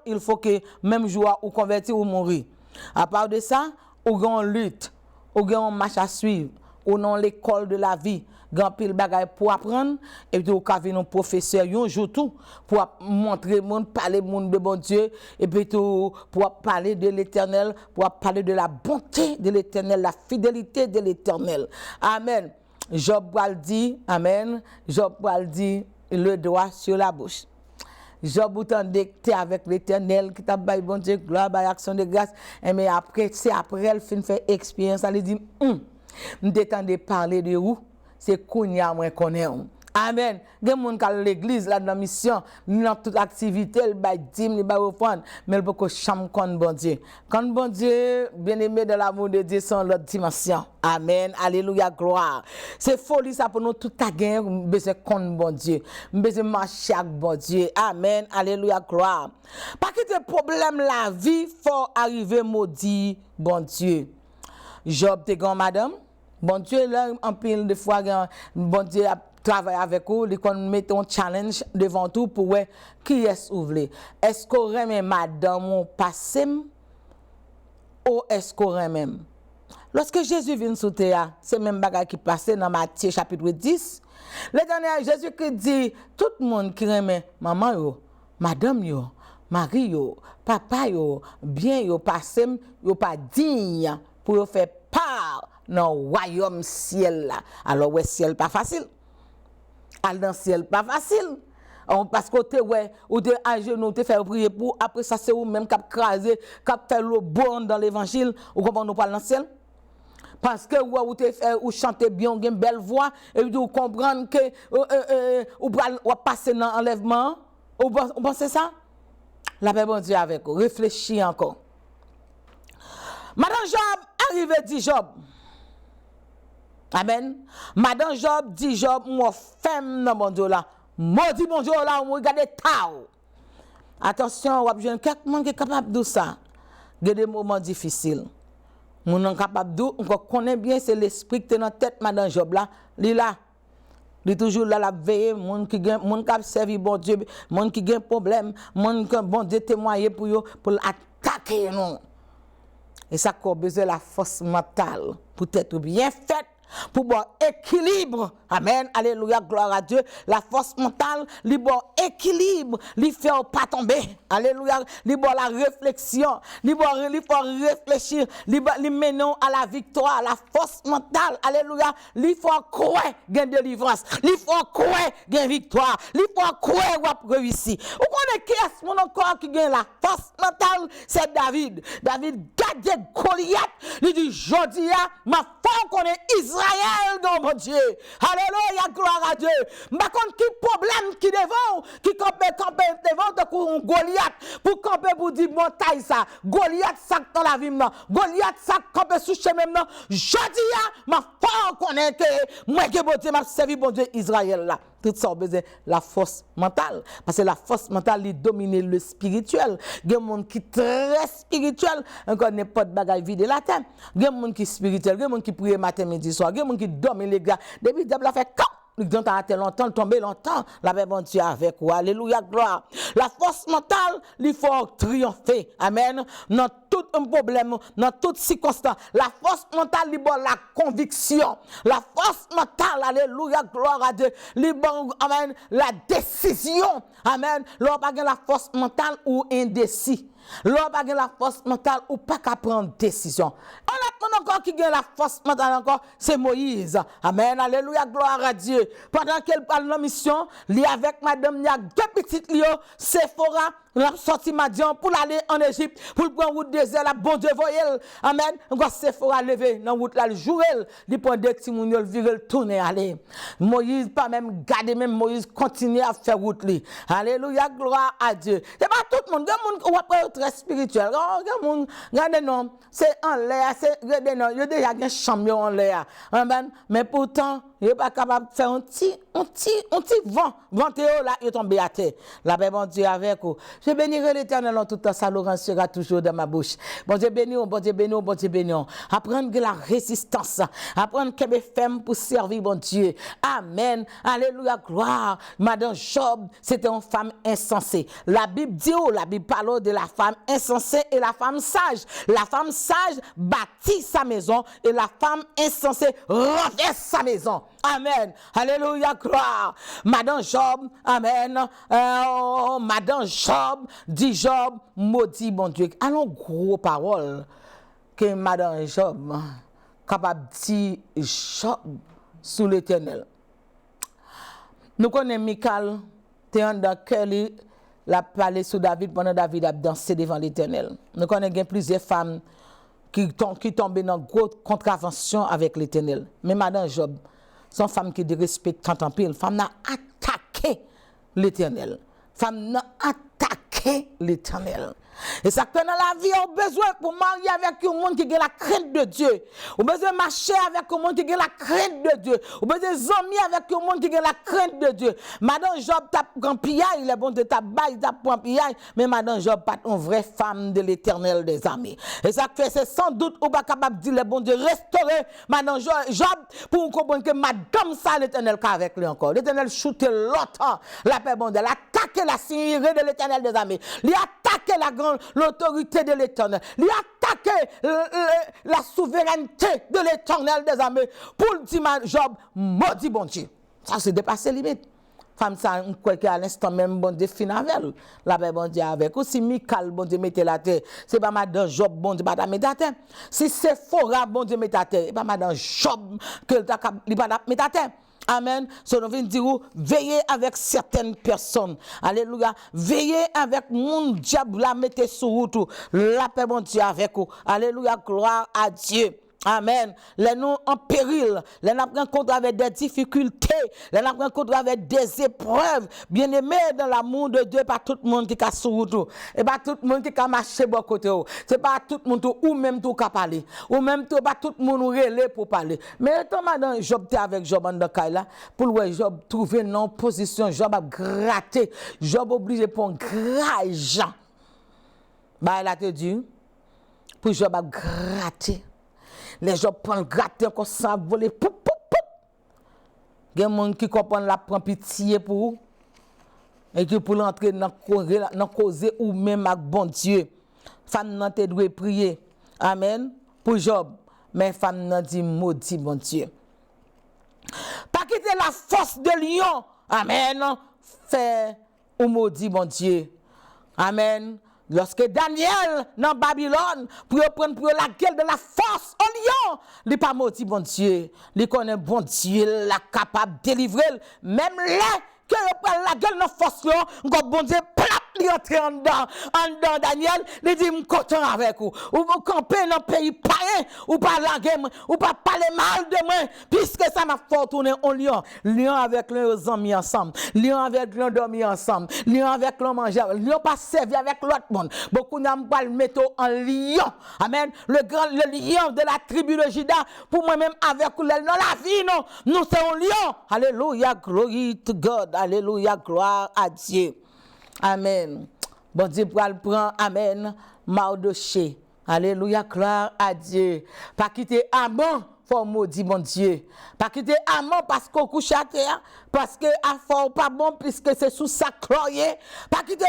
il faut que même jour ou convertir ou mourir. À part de ça, ou gagne lutte, ou gagne marche à suivre, ou dans l'école de la vie. Grand pile bagay pour apprendre et puis au venir un professeur un jour tout pour montrer monde parler monde de bon Dieu et puis tout pour parler de l'Éternel, pour parler de la bonté de l'Éternel, la fidélité de l'Éternel. Amen. Job va le dire, amen. Job va le dire le doigt sur la bouche. Job entendait que tu es avec l'Éternel qui t'a baillé bon Dieu gloire, baillé action de grâce mais après c'est après elle fin fait expérience elle dit m'entendait parler de où c'est Kounia moi connaît. Amen. Gen moun ka l'église là dans mission, dans toute activité, il ba dim, il ba offrande, mais il peut que cham kon bon Dieu. Kon bon Dieu, bien-aimé de l'amour de Dieu sont l'autre dimension. Amen. Alléluia, gloire. C'est folie ça pour nous tout à gain, besoin kon bon Dieu. Besoin marcher avec bon Dieu. Amen. Alléluia, gloire. Pas que tes problèmes la vie, faut arriver maudit bon Dieu. Job te grand madame. Bon Dieu, là, en pile de fois, bon Dieu a travaillé avec vous, il met un challenge devant tout pour voir qui est-ce ouvert. Est-ce qu'on remet madame ou passé ou est-ce qu'on remet? Lorsque Jésus vient sur terre, c'est même bagage qui passait dans Matthieu chapitre 10. Le dernier Jésus qui dit, tout le monde qui remet maman yo, madame yo, mari yo, papa yo, bien yo, passé yo pas digne pour faire part dans le royaume ciel là. Alors ouais ciel pas facile. Al dans ciel pas facile. Parce que tu ouais ou tu à genoux tu faire prier pour après ça c'est ou même qui craser qui faire le bon dans l'évangile ou comment nous parle dans ciel. Parce que ou tu fait ou chanter bien une belle voix et vous comprendre que ou passer dans enlèvement ou pensez ça la paix bon Dieu avec vous réfléchis encore. Madame Job arrivé dit Job. Amen. Madame Job dit Job, moi femme dans mon Dieu là. Maudit mon Dieu là, on regarde tao. Attention, on va jeune quelqu'un qui est capable de ça. Il y a des moments difficiles. Mon est capable de, on connaît bien c'est l'esprit qui est dans tête Madame Job là, il là. Il toujours là la veille, mon qui a servi bon Dieu, mon qui a un problème, mon qui bon Dieu témoigner pour attaquer nous. Et ça a besoin de la force mentale pour être bien faite, pour bon équilibre. Amen. Alléluia, gloire à Dieu. La force mentale, li bon équilibre, li fait pas tomber. Alléluia, li bon la réflexion, li faut réfléchir, li menons à la victoire, la force mentale. Alléluia, li faut croire gain délivrance, li faut croire gain victoire, li faut croire ou réussir. Ou connaît qui est mon encore qui gagne la force mentale, c'est David. David garde Goliath, il dit jodia, ma femme connaît Israël dans mon Dieu. Alléluia, gloire à Dieu. Ma contre qui problème qui devant, qui camper devant de Goliath, pour camper pour dire montagne ça. Goliath ça dans la vie maintenant. Goliath ça camper sous chemin maintenant. Je dis ma femme connaît que moi que bon Dieu m'a servi bon Dieu Israël là. Tout ça besoin la force mentale parce que la force mentale il domine le spirituel. Il y a des gens qui très spirituel, encore n'importe bagaille vide la terre. Il y a des gens qui spirituel, il y a des gens qui prient matin midi soir, il y a des gens qui dorment les gars. Depuis diable a fait dans ta tête longtemps, tomber longtemps, la paix bon Dieu avec vous. Alléluia, gloire. La force mentale, il faut triompher. Amen. Dans tout un problème, dans toute circonstance, la force mentale, il bon la conviction. La force mentale, alléluia, gloire à Dieu, il bon, amen, la décision. Amen. L'on pas la force mentale ou indécis. L'on pas la force mentale ou pas qu'à prendre décision. On a encore qui gagne la force mentale encore, c'est Moïse. Amen. Alléluia, gloire à Dieu. Pendant qu'elle parle de la mission, lui avec madame, il y a deux petites lions, Sephora, la sorti Madian pour aller en Égypte, pour prendre route désert, la bon Dieu voyelle. Amen. Encore Sephora levé dans route là, le jour il prend des petits mounions, virer tourner aller. Moïse pas même garder, même Moïse continue à faire route lui. Alléluia, gloire à Dieu. C'est pas tout le monde, il y a après très spirituel. Regardez non, c'est en l'air, c'est regardez non, il y a déjà un champion en l'air. Amen. Mais pourtant, il n'est pas capable de faire un petit vent. Venté là, il est tombé à terre. La paix, bon Dieu, avec vous. Je bénirai l'Éternel en tout temps, sa louange sera toujours dans ma bouche. Bon Dieu béni, bon Dieu béni, bon Dieu béni. Apprendre la résistance, apprendre qu'elle est ferme pour servir, bon Dieu. Amen. Alléluia, gloire. Madame Job, c'était une femme insensée. La Bible dit, la Bible parle de la femme insensée et la femme sage. La femme sage bâtit sa maison et la femme insensée renverse sa maison. Amen. Alléluia, gloire. Madame Job, amen. Madame Job, dit Job, maudit bon Dieu. Allons gros paroles que Madame Job capable de dire Job sous l'Éternel. Nous connaissons Michal, t'es dans quel la parlé sous David pendant David a dansé devant l'Éternel. Nous connaissons plusieurs femmes qui tombent dans une grosse contravention avec l'Éternel. Mais Madame Job, son femme qui respecte tant en pile, femme n'a attaqué l'Éternel. Femme n'a attaqué l'Éternel. Et ça que dans la vie, on a besoin pour marier avec un monde qui a la crainte de Dieu. On a besoin de marcher avec un monde qui a la crainte de Dieu. On a besoin d'amis avec un monde qui a la crainte de Dieu. Madame Job t'a pris pillaille, les bons de ta baille, t'a pris pillaille, mais Madame Job pas une vraie femme de l'Éternel des armées. Et ça fait, c'est sans doute ou pas capable de dire les bons de restaurer Madame Job pour comprendre que Madame ça l'Éternel qu'avec lui encore. L'Éternel chute longtemps la paix bon de l'attaquer la signerie de l'Éternel des armées. Il attaquer l'autorité de l'Éternel. Il attaquer la souveraineté de l'Éternel des armées pour dire Job maudit bon Dieu. Ça c'est dépassé limite. Femme ça on croit qu'à l'instant même bon Dieu fin avec elle. La paix bon Dieu avec. Ou si Michal bon Dieu mettait la terre, c'est pas madame Job bon Dieu pas mettre la terre. Si c'est Sephora bon Dieu mettait la terre, c'est pas madame Job que il pas mettre la terre. Amen. So, nous venons dire, veillez avec certaines personnes. Alléluia. Veillez avec mon diable, la mettez sur route. La paix, mon Dieu, avec vous. Alléluia. Gloire à Dieu. Amen. Les nous en péril, les nous rencontrons avec des difficultés, les nous rencontrons avec des épreuves. Bien aimé dans l'amour de Dieu, pas tout le monde qui a sur route, et pas tout le monde qui a marché bon côté. C'est pas tout le monde ou même tout qui a parlé, ou même tout pas tout le monde relé pour parler. Mais étant maintenant Job était avec Job en là, pour le Job trouver une position, Job a gratté, Job obligé pour un grage. Bah il a te dit pour Job a gratté. Les gens prennent gratter comme ça, voler, poup, poup, poup. Il y a des gens qui comprennent la prendre pitié pour vous. Et qui pour l'entrer dans causer ou même avec bon Dieu. Femme n'a te doit prier. Amen. Pour Job. Mais femme n'a dit maudit bon Dieu. Pas quitter la force de lion. Amen. Fait ou maudit bon Dieu. Amen. Lorsque Daniel, dans Babylone, pour prendre pour la gueule de la force au lion, il n'est pas maudit, bon Dieu. Il connaît bon Dieu, la capable de délivrer, même là, que la gueule de la force, bon Dieu, il entre en dedans Daniel, il dit content avec vous. Ou vous campez dans le pays païen, ou pas languer, ou pas parler mal de moi, puisque ça m'a fait tourner en lion. Lion avec les amis ensemble, lion avec les dormi ensemble, lion avec les manger, lion pas servi avec l'autre monde. Beaucoup n'ont pas le mettre en lion. Amen. Le lion de la tribu de Juda, pour moi-même avec vous, dans la vie, non, nous sommes lion. Alléluia, glory to God. Alléluia, gloire à Dieu. Amen. Bon Dieu prend, amen, Mardoché. Alléluia, gloire à Dieu. Pas quitter Amon, faut maudit mon Dieu. Pas quitter amant parce qu'on couche à terre, parce que à fort pas bon puisque c'est sous sa cloyer. Pas quitter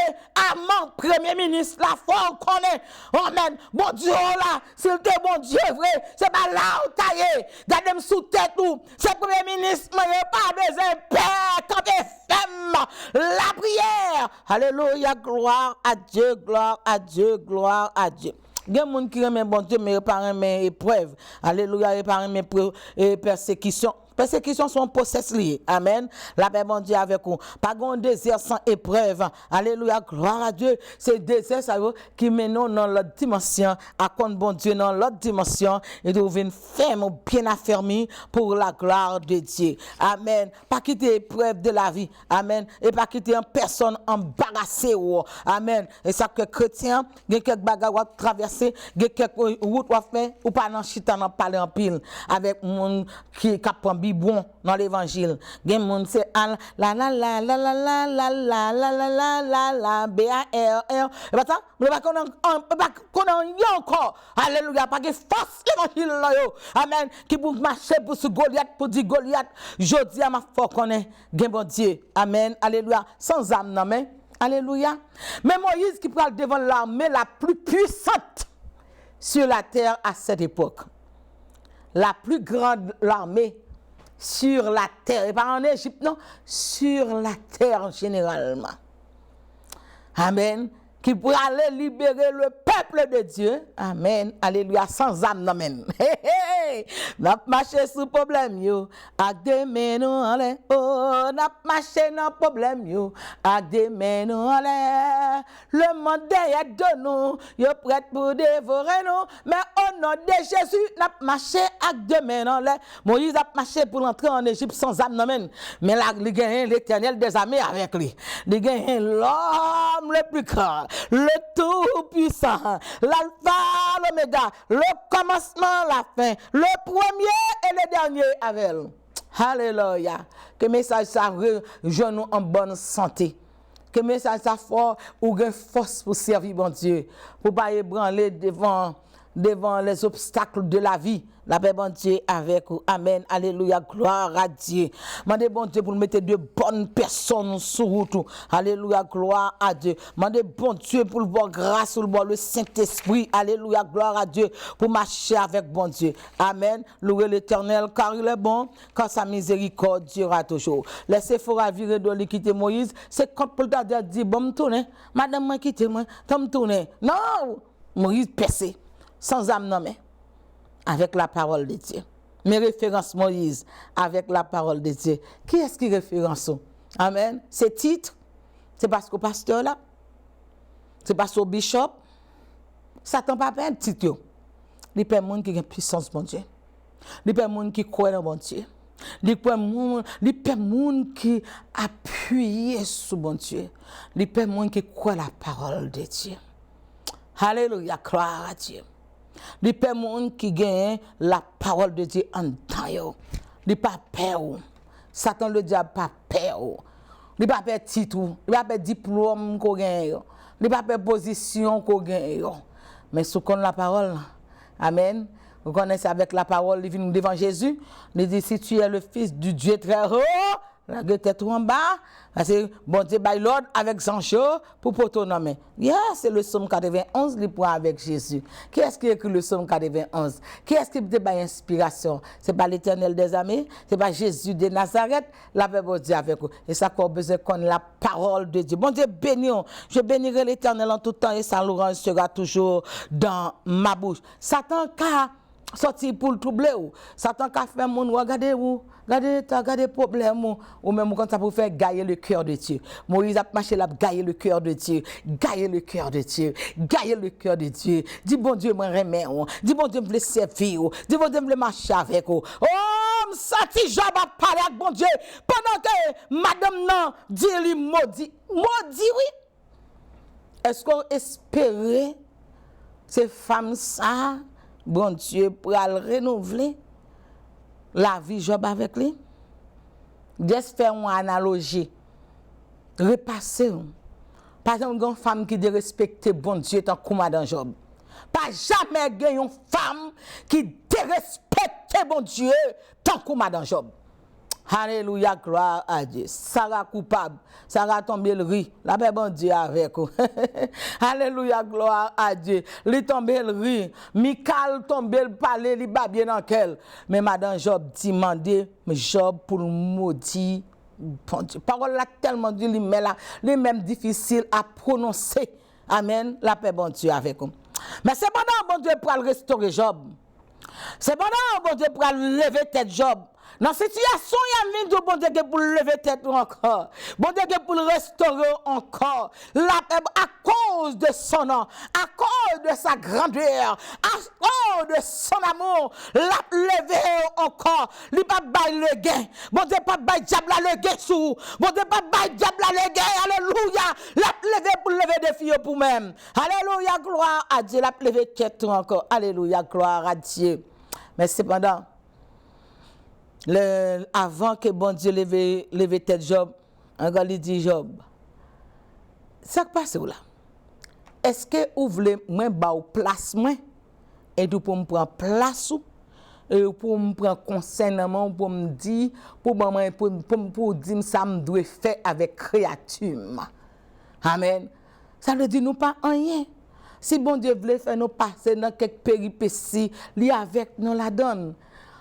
amant premier ministre la fort connaît. Amen. Bon Dieu là, s'il te bon Dieu vrai, c'est pas là où taillé. Gardez-moi sous tête ou c'est premier ministre, mais pas besoin père quand t'es femme. La prière. Alléluia, gloire à Dieu, gloire à Dieu, gloire à Dieu. Il y a des gens qui aiment bon Dieu, mais pas mes épreuves. Alléluia, pas mes persécutions. Persécutions sont process liés. Amen. La paix, bon Dieu, avec vous. Pas de désir sans épreuve. Alléluia, gloire à Dieu. C'est désir ça qui mène dans l'autre dimension. À compte bon Dieu dans l'autre dimension. Et de une ferme bien affermie pour la gloire de Dieu. Amen. Pas quitter épreuve de la vie. Amen. Et pas quitter une personne embarrassée. Amen. Et ça que chrétien, il y a quelques bagages à traverser, il y a quelques routes à faire, ou pas dans chita, dans parler en pile, avec mon qui prend bon dans l'évangile. Gen moun c'est la la la la la la la la la la la la la B A R R. Et pas ça, mais pas qu'on encore. Alléluia, pas que force l'évangile là yo. Amen. Qui pour marcher pour ce Goliath pour dire Goliath, jodi a ma foi connaît gen bon Dieu. Amen. Alléluia. Sans âme non mais alléluia. Mais Moïse qui prend devant l'armée la plus puissante sur la terre à cette époque. La plus grande armée sur la terre, et pas en Égypte, non, sur la terre généralement. Amen. Qui pourrait aller libérer le peuple de Dieu. Amen. Alléluia. Sans âme, non, même. N'a marché sous problème, yo. Ak de menou en l'air. Oh, n'a marché dans problème, yo. Ak de menou en l'air. Le monde est de nous. Yo prêt pour dévorer nous. Mais au nom de Jésus, n'a marché ak de menou en l'air. Moïse a marché pour entrer en Égypte sans âme, non, même. Mais là, il gagne l'Éternel des armées avec lui. Il gagne l'homme le plus grand. Le tout-puissant, l'alpha, l'oméga, le commencement, la fin, le premier et le dernier avec elle. Alléluia. Que message ça rejoint nous en bonne santé. Que message ça fort ou une force pour servir bon Dieu. Pour pas ébranler devant les obstacles de la vie. La paix, bon Dieu, avec vous. Amen. Alléluia. Gloire à Dieu. Mandez, bon Dieu, pour mettre de bonnes personnes sur route. Alléluia. Gloire à Dieu. Mandez, bon Dieu, pour le voir grâce, pour le voir le Saint-Esprit. Alléluia. Gloire à Dieu. Pour marcher avec bon Dieu. Amen. Louez l'Éternel, car il est bon, car sa miséricorde durera toujours. Laissez Phora virer de lui quitter Moïse. C'est quand pour le dire, bon, me tourne. Madame, moi, quittez moi. T'as me tourner. Non. Moïse percé. Sans âme, non, mais. Avec la parole de Dieu. Mes références Moïse avec la parole de Dieu. Qui est-ce qui référence? Amen. C'est titre. C'est parce que pasteur là. C'est parce que bishop. Satan pas un titre. Il peut monde qui a puissance bon Dieu. Il peut monde qui croit dans bon Dieu. Il peut monde qui appuie sur bon Dieu. Il peut monde qui croit la parole de Dieu. Alléluia, gloire à Dieu. Les personnes qui gagnent la parole de Dieu en temps, ils pas peur. Satan le diable pas peur. Il pas peur titre, il pas peur diplôme qu'on gagne, il pas peur position qu'on gagne. Mais sous qu'on la parole, amen. Vous connaissez avec la parole, il vient devant Jésus, il dit si tu es le fils du Dieu très haut, la gueule est tout en bas, parce que bon Dieu baille l'ordre avec Sancho pour t'autonomer. Yeah, c'est le psaume 91, il prend avec Jésus. Qui est-ce qui écrit le psaume 91? Qui est-ce qui te donne inspiration? C'est pas l'Éternel des armées, c'est pas Jésus de Nazareth, la paix bon Dieu avec vous. Et ça qu'on besoin qu'on la parole de Dieu. Bon Dieu béni, je bénirai l'Éternel en tout temps et sa louange sera toujours dans ma bouche. Satan qu'a sorti pour le troubler ou Satan qu'a fait mon regardez où regardez problème ou même quand ça pour faire gailler le cœur de Dieu. Moïse a marché là gailler le cœur de Dieu, gailler le cœur de Dieu, gailler le cœur de Dieu. Dis bon Dieu moi remet ou, dis bon Dieu me servir ou, dis bon Dieu me marcher avec ou. Oh, senti Job a parlé avec bon Dieu pendant que madame non dit lui maudit oui. Est-ce qu'on espérait ces femmes ça bon Dieu pour le renouveler la vie Job avec lui? Juste faire une analogie. Repasser. Par exemple, une femme qui respecte bon Dieu tant que madame Job. Pas jamais une femme qui dérespecte respecter bon Dieu tant que madame Job. Alléluia, gloire à Dieu. Sarah coupable, Sarah tombé le riz, la paix bon Dieu avec vous. Alléluia, gloire à Dieu. Li tombé le riz, Michal tombé le palais, li ba bien dans quel. Mais madame Job dit mandé, mais Job pour le maudit. Bon Dieu, parole là tellement dit, les mêmes difficile à prononcer. Amen, la paix bon Dieu avec vous. Mais c'est pendant bon Dieu pour le restaurer Job. C'est pendant bon Dieu pour lever tête Job. Dans cette situation, il y a un bon Dieu pour lever tête encore. Bon Dieu pour le restaurer encore. À cause de son nom, à cause de sa grandeur, à cause de son amour, l'a levé encore. Il n'a pas bail le gain. Bon Dieu pas bail diable le gain sous. Bon Dieu pas bail diable le gain. Alléluia. L'a levé pour lever des filles pour même. Alléluia, gloire à Dieu. L'a levé tête encore. Alléluia, gloire à Dieu. Mais cependant, avant que bon Dieu leve tête Job, encore il dit Job, ça passe où là? Est-ce que vous voulez moi ba place moi et tout pour me prendre place ou et pour me prendre conseillement pour me dire pour dire ça me doit faire avec créature. Amen. Ça veut dire nous pas rien. Si bon Dieu voulait faire nous passer dans quelques péripéties, li avec nous la donne.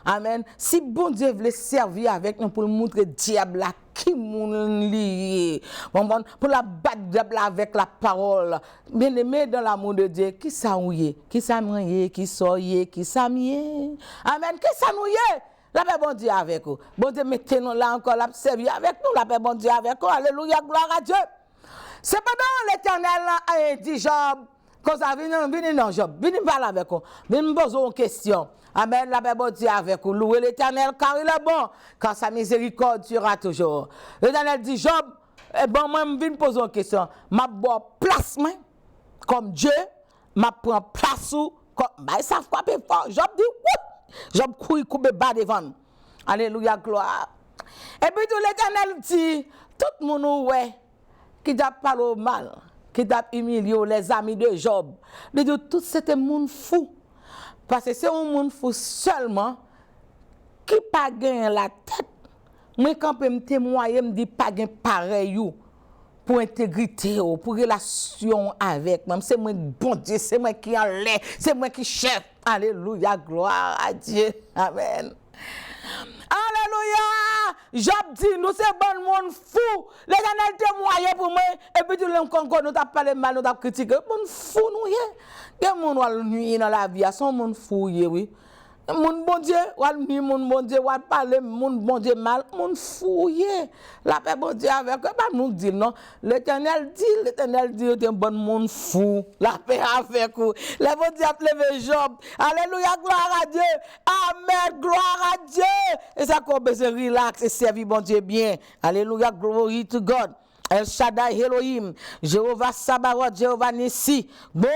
Amen. Si bon Dieu voulait servir avec nous pour montrer diable là qui moun lié. Pour la battre diable avec la parole. Bien aimé dans l'amour de Dieu, qui ça ouye, qui ça mouye, qui soye, qui ça mié. Amen. Qui ça nouye? La paix bon Dieu avec vous. Bon Dieu mettez-nous là encore la servir avec nous, la paix bon Dieu avec vous. Alléluia, gloire à Dieu. C'est pendant l'Éternel a dit Job, quand ça vient dans Job, viens parler avec vous, viens me poser une question. Amen, la paix bon Dieu avec vous. Louez l'Éternel car il est bon, car sa miséricorde durera toujours. L'Éternel dit Job, eh bon, moi je viens poser une question. Ma bonne place comme Dieu, ma prend place où comme bah ça frappe fort. Job dit oui. Job couille coupe bas devant. Alléluia, gloire. Et puis tout l'Éternel dit tout le monde ouais qui t'a parlé mal, qui t'a humilié les amis de Job. Il dit tout c'était monde fou. Parce que c'est un monde fou seulement qui pas gagné la tête. Moi quand je me témoigner me dit pas gagné pareil pour intégrité pour relation avec moi. C'est moi bon Dieu, c'est moi qui en l'air, c'est moi qui chef. Alléluia, gloire à Dieu. Amen. Alléluia! Job dit, nous c'est bon monde fou. L'Éternel témoigne pour moi. Et puis tout le monde nous t'a parlé mal, nous t'a critiqué. Monde fou nous y est. Quel monde va nuire dans la vie? Son monde fou oui. Mon bon Dieu, va nuire mon bon Dieu, va parler mon bon Dieu mal, mon fou la paix bon Dieu avec pas nous dire non. L'Éternel dit, t'es un bon monde fou. La paix avec vous. Le bon Dieu a levé Job. Alléluia, gloire à Dieu. Amen, gloire à Dieu. Et ça qu'on peut se relax et servir bon Dieu bien. Alléluia, glory to God. El Shaddai Elohim, Jéhovah Sabaoth, Jéhovah Nissi. Bon,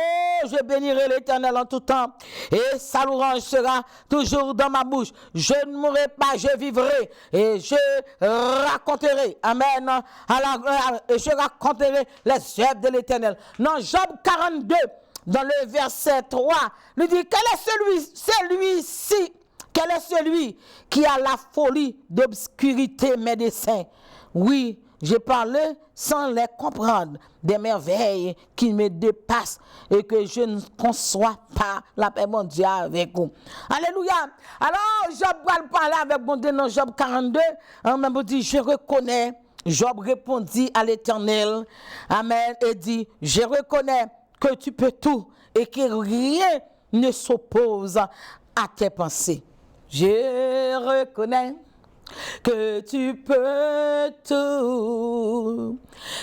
je bénirai l'Éternel en tout temps. Et sa louange sera toujours dans ma bouche. Je ne mourrai pas, je vivrai. Et je raconterai, amen, je raconterai les œuvres de l'Éternel. Dans Job 42, dans le verset 3, il dit, quel est celui-ci, quel est celui qui a la folie d'obscurité mes desseins? Oui, j'ai parlé sans les comprendre des merveilles qui me dépassent et que je ne conçois pas la paix mon Dieu avec vous. Alléluia. Alors, Job va parler avec mon Dieu dans Job 42. Même dit, je reconnais. Job répondit à l'Éternel. Amen. Et dit, je reconnais que tu peux tout et que rien ne s'oppose à tes pensées. Je reconnais que tu peux tout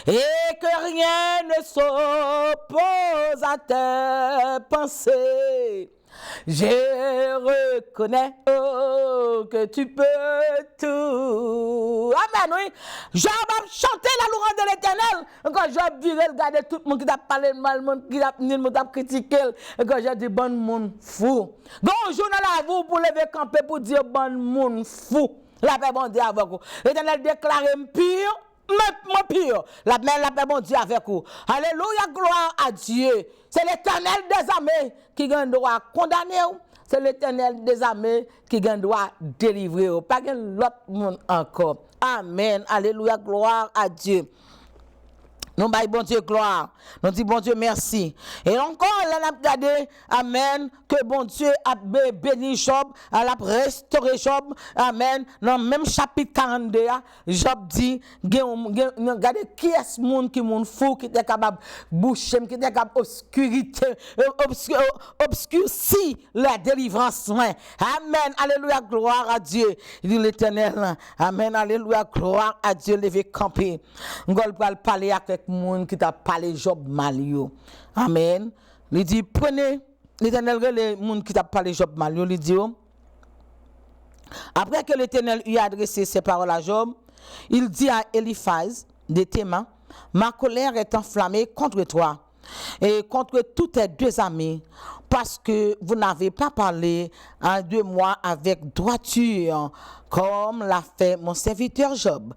et que rien ne s'oppose à tes pensées. Je reconnais que tu peux tout. Amen, oui. Job a chanté la louange de l'Éternel. Quand Job virait regarder tout le monde qui t'a parlé mal, le monde qui t'a venu, le monde t'a critiqué. Quand j'ai dit bon monde fou. Bonjour dans la vous pour lever camper pour dire bon monde fou. La paix bon Dieu avec vous. L'Éternel déclare pire, mais pire. La paix bon Dieu avec vous. Alléluia, gloire à Dieu. C'est l'Éternel des armées qui a le droit à condamner. c'est l'Éternel des armées qui doit délivrer. Pas l'autre monde encore. Amen. Alléluia. Gloire à Dieu. Nous baillons bon Dieu gloire. Nous disons bon Dieu merci. Et encore, là, on a regardé, amen, que bon Dieu a béni Job, a restauré Job, amen. Dans le même chapitre 42, Job dit, regardez qui est ce monde qui est fou, qui est capable de boucher, qui est capable d'obscurcir la délivrance. Amen. Alléluia, gloire à Dieu. Il dit l'Éternel, amen, alléluia, gloire à Dieu, levé camper. On va parler avec monde qui t'a parlé Job malio. Amen. Il dit prenez l'Éternel les monde qui t'a parlé Job malio, il dit après que l'Éternel lui a adressé ses paroles à Job, il dit à Eliphaz de Théman, ma colère est enflammée contre toi et contre tous tes deux amis parce que vous n'avez pas parlé de moi avec droiture comme l'a fait mon serviteur Job.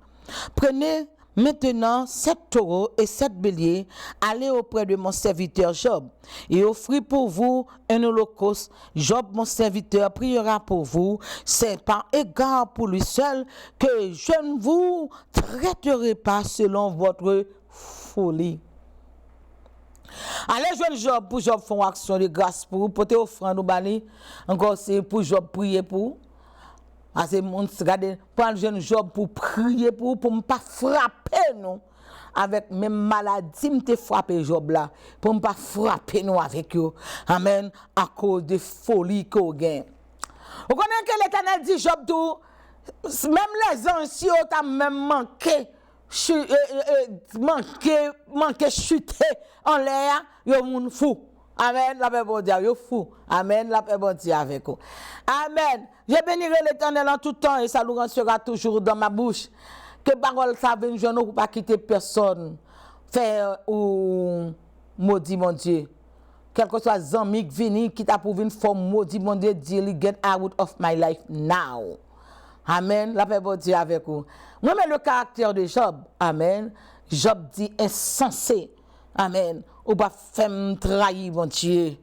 Prenez maintenant 7 taureaux et 7 béliers, allez auprès de mon serviteur Job et offrez pour vous un holocauste. Job, mon serviteur, priera pour vous. C'est par égard pour lui seul que je ne vous traiterai pas selon votre folie. Allez joindre Job pour Job faire action de grâce pour vous, porter offrande au bani. Encore c'est pour Job prier pour vous. À ces monde regardez prendre jeune Job pour prier pour ne pas frapper nous avec même maladie me frapper Job là pour ne pas frapper nous avec eux. Amen, à cause de folie qu'on gagne. Vous connaissez que l'Éternel dit Job tout même les anciens ont même manqué chuter en l'air, yo moun fou. Amen, la paix bon Dieu, yo fou. Amen, la paix bon Dieu avec vous. Amen. Je bénirai l'Éternel en tout temps et ça nous sera toujours dans ma bouche. Que parole ça vienne joindre pour pas quitter personne. Faire ou maudit mon Dieu. Quel que soit Zamik vini qui t'a pour venir forme maudit mon Dieu, dit get out of my life now. Amen, la paix bon Dieu avec vous. Moi mais le caractère de Job. Amen. Job dit insensé. Amen. Ou pas faire trahir mon Dieu.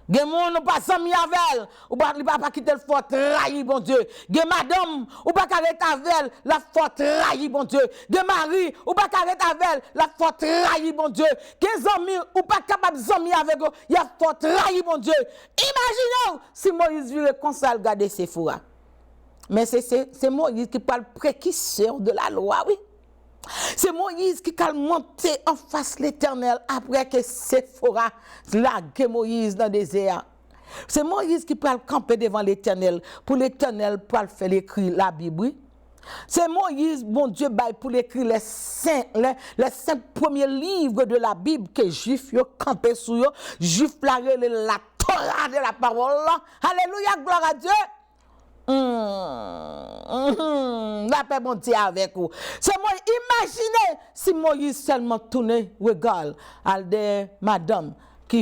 Gen moun ou pas zami avec, ou pas quitter le fort trahir bon Dieu. Gen madame ou pas arrêter avec la fort trahir bon Dieu. Gen mari ou pas arrêter avec la fort trahir bon Dieu. Gen zami ou pas capable zami avec il y a fort trahir bon Dieu. Imaginez si Moïse virait comme ça regarder ses fourras. Mais c'est Moïse qui parle précurseur de la loi, oui. C'est Moïse qui a monté en face l'Éternel après que Séphora lague Moïse dans le désert. C'est Moïse qui peut camper devant l'Éternel pour l'Éternel pour faire l'écrit la Bible. C'est Moïse, bon Dieu, pour l'écrire les cinq premiers livres de la Bible que Juifs ont campé sur eux. Juifs la Torah de la parole. Alléluia, gloire à Dieu. La paix bon Dieu avec vous. C'est moi, imaginez si Moïse seulement tournait, regarde, à des madame qui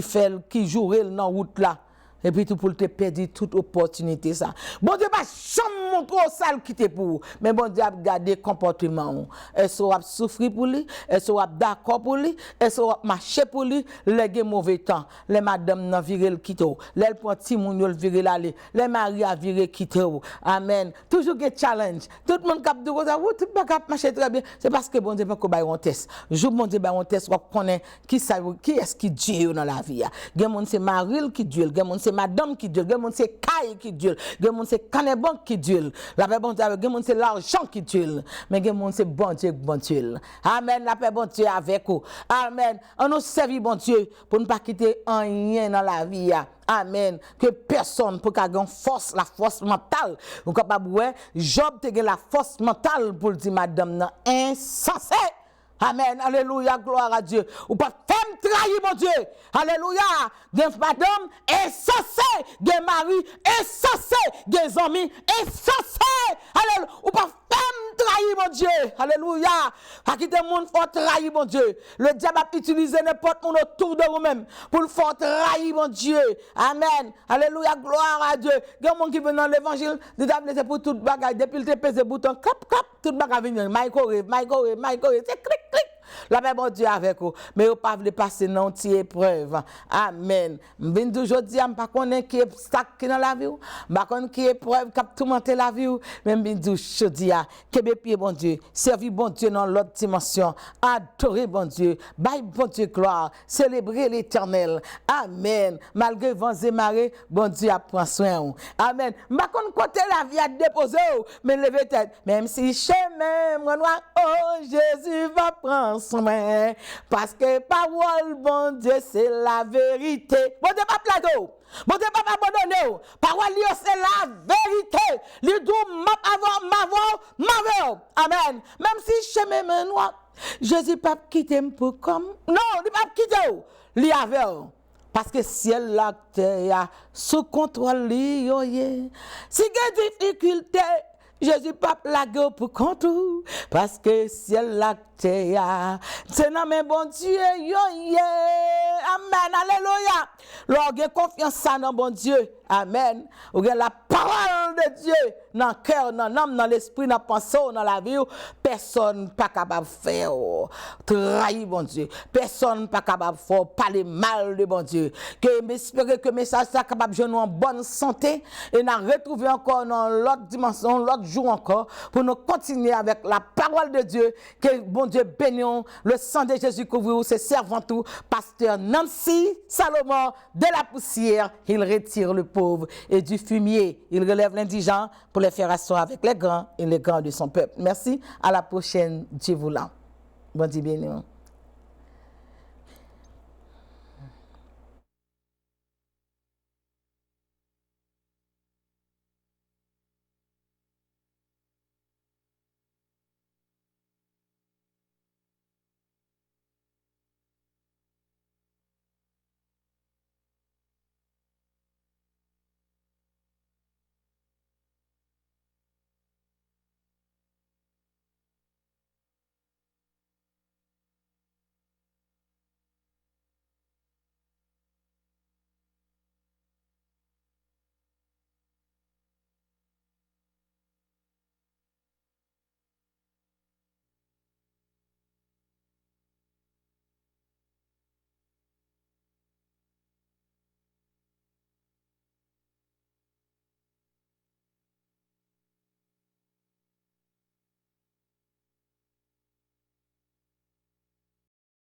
jouait dans la route là. Et puis tout pour te perdre toute opportunité ça. Bon Dieu pas jamais montrer ça quitter pour vous. Mais bon Dieu a gardé comportement. Est-ce qu'on a souffrir pour lui? Est-ce qu'on a d'accord pour lui? Est-ce qu'on a marché pour lui? Les mauvais temps. Les madame n'ont viré le quitter. Les petits moun le viré l'aller. Les maris a viré quitter. Amen. Toujours des challenge. Tout le monde cap de ça, tout le monde marcher très bien. C'est parce que bon Dieu pas qu'on baille un test. Jour bon Dieu baille un test, on connaît qui est-ce qui Dieu dans la vie. Gen moun c'est Maril qui Dieu, gen moun c'est madame qui Dieu, gen moun c'est Kaye qui Dieu, gen moun c'est Caneban qui Dieu. La paix bon Dieu, gen moun c'est l'argent qui Dieu. Mais gen moun c'est bon Dieu. Amen, la paix bon Dieu avec vous. Amen. On nous servit bon Dieu pour ne pas quitter rien dans la vie. Amen. Que personne pour qu'il y ait la force mentale. Vous capable ouais, Job te la force mentale pour dire madame non insensé. Amen. Alléluia, gloire à Dieu. Ou pas femme trahir mon Dieu. Alléluia. Gen madame insensé, gen mari insensé, gen amis insensé. Alléluia. Ou pas femme trahir mon Dieu. Alléluia. À qui des monde faut trahir mon Dieu. Le diable a utilisé n'importe monde autour de vous-même pour le faire trahir mon Dieu. Amen. Alléluia, gloire à Dieu. Gen monde qui vient dans l'évangile, le diable c'est pour toute bagaille depuis le te pèse bouton clap clap, toute bagaille venir. Microwave, c'est clic clic. La paix, bon Dieu, avec vous. Mais vous pas voulez passer dans une petite épreuve. Amen. Je viens aujourd'hui, je ne sais pas qui est obstacle dans la vie. Je ne sais pas qui est épreuve qui a tourmenté la vie. Mais je viens aujourd'hui, que mes pieds, bon Dieu, servir bon Dieu dans l'autre dimension. Adorer bon Dieu. Bye, bon Dieu, gloire. Célébrer l'éternel. Amen. Malgré vents et marées, bon Dieu a pris soin. Amen. Je ne sais pas côté la vie a déposé, mais levez tête. Même si chemin, moi, oh, Jésus va prendre soin. Parce que parole, bon Dieu, c'est la vérité. Bon Dieu, pas plateau. Bon Dieu, pas abandonner. Parole, c'est la vérité. Les deux, m'avant. Amen. Même si chemin, moi, Jésus pas quitter pour comme. Non, il pas quitter. Li avec. Parce que ciel la terre sous contrôle li yo ye. Si gen difficulté, Jésus pas plagué pour contrôle. Parce que ciel la terre, c'est dans mes bon Dieu yo ye. Amen, alléluia. Lorsque gen confiance dans bon Dieu, amen. Ou gen la parole de Dieu dans le cœur, dans l'âme, dans l'esprit, dans la pensée, dans la vie, personne pas capable de faire trahir bon Dieu. Personne pas capable de faire parler mal de bon Dieu. Que m'espérer que le message soit capable de jouer en bonne santé et nous retrouver encore dans l'autre dimension, l'autre jour encore, pour nous continuer avec la parole de Dieu. Que bon Dieu bénisse le sang de Jésus couvre ses servants tout. Pasteur Nancy Salomon de la poussière, il retire le pauvre et du fumier, il relève l'indigent pour les faire asseoir avec les grands et les grands de son peuple. Merci. À la prochaine. Dieu vous l'a. Bon Dieu béni.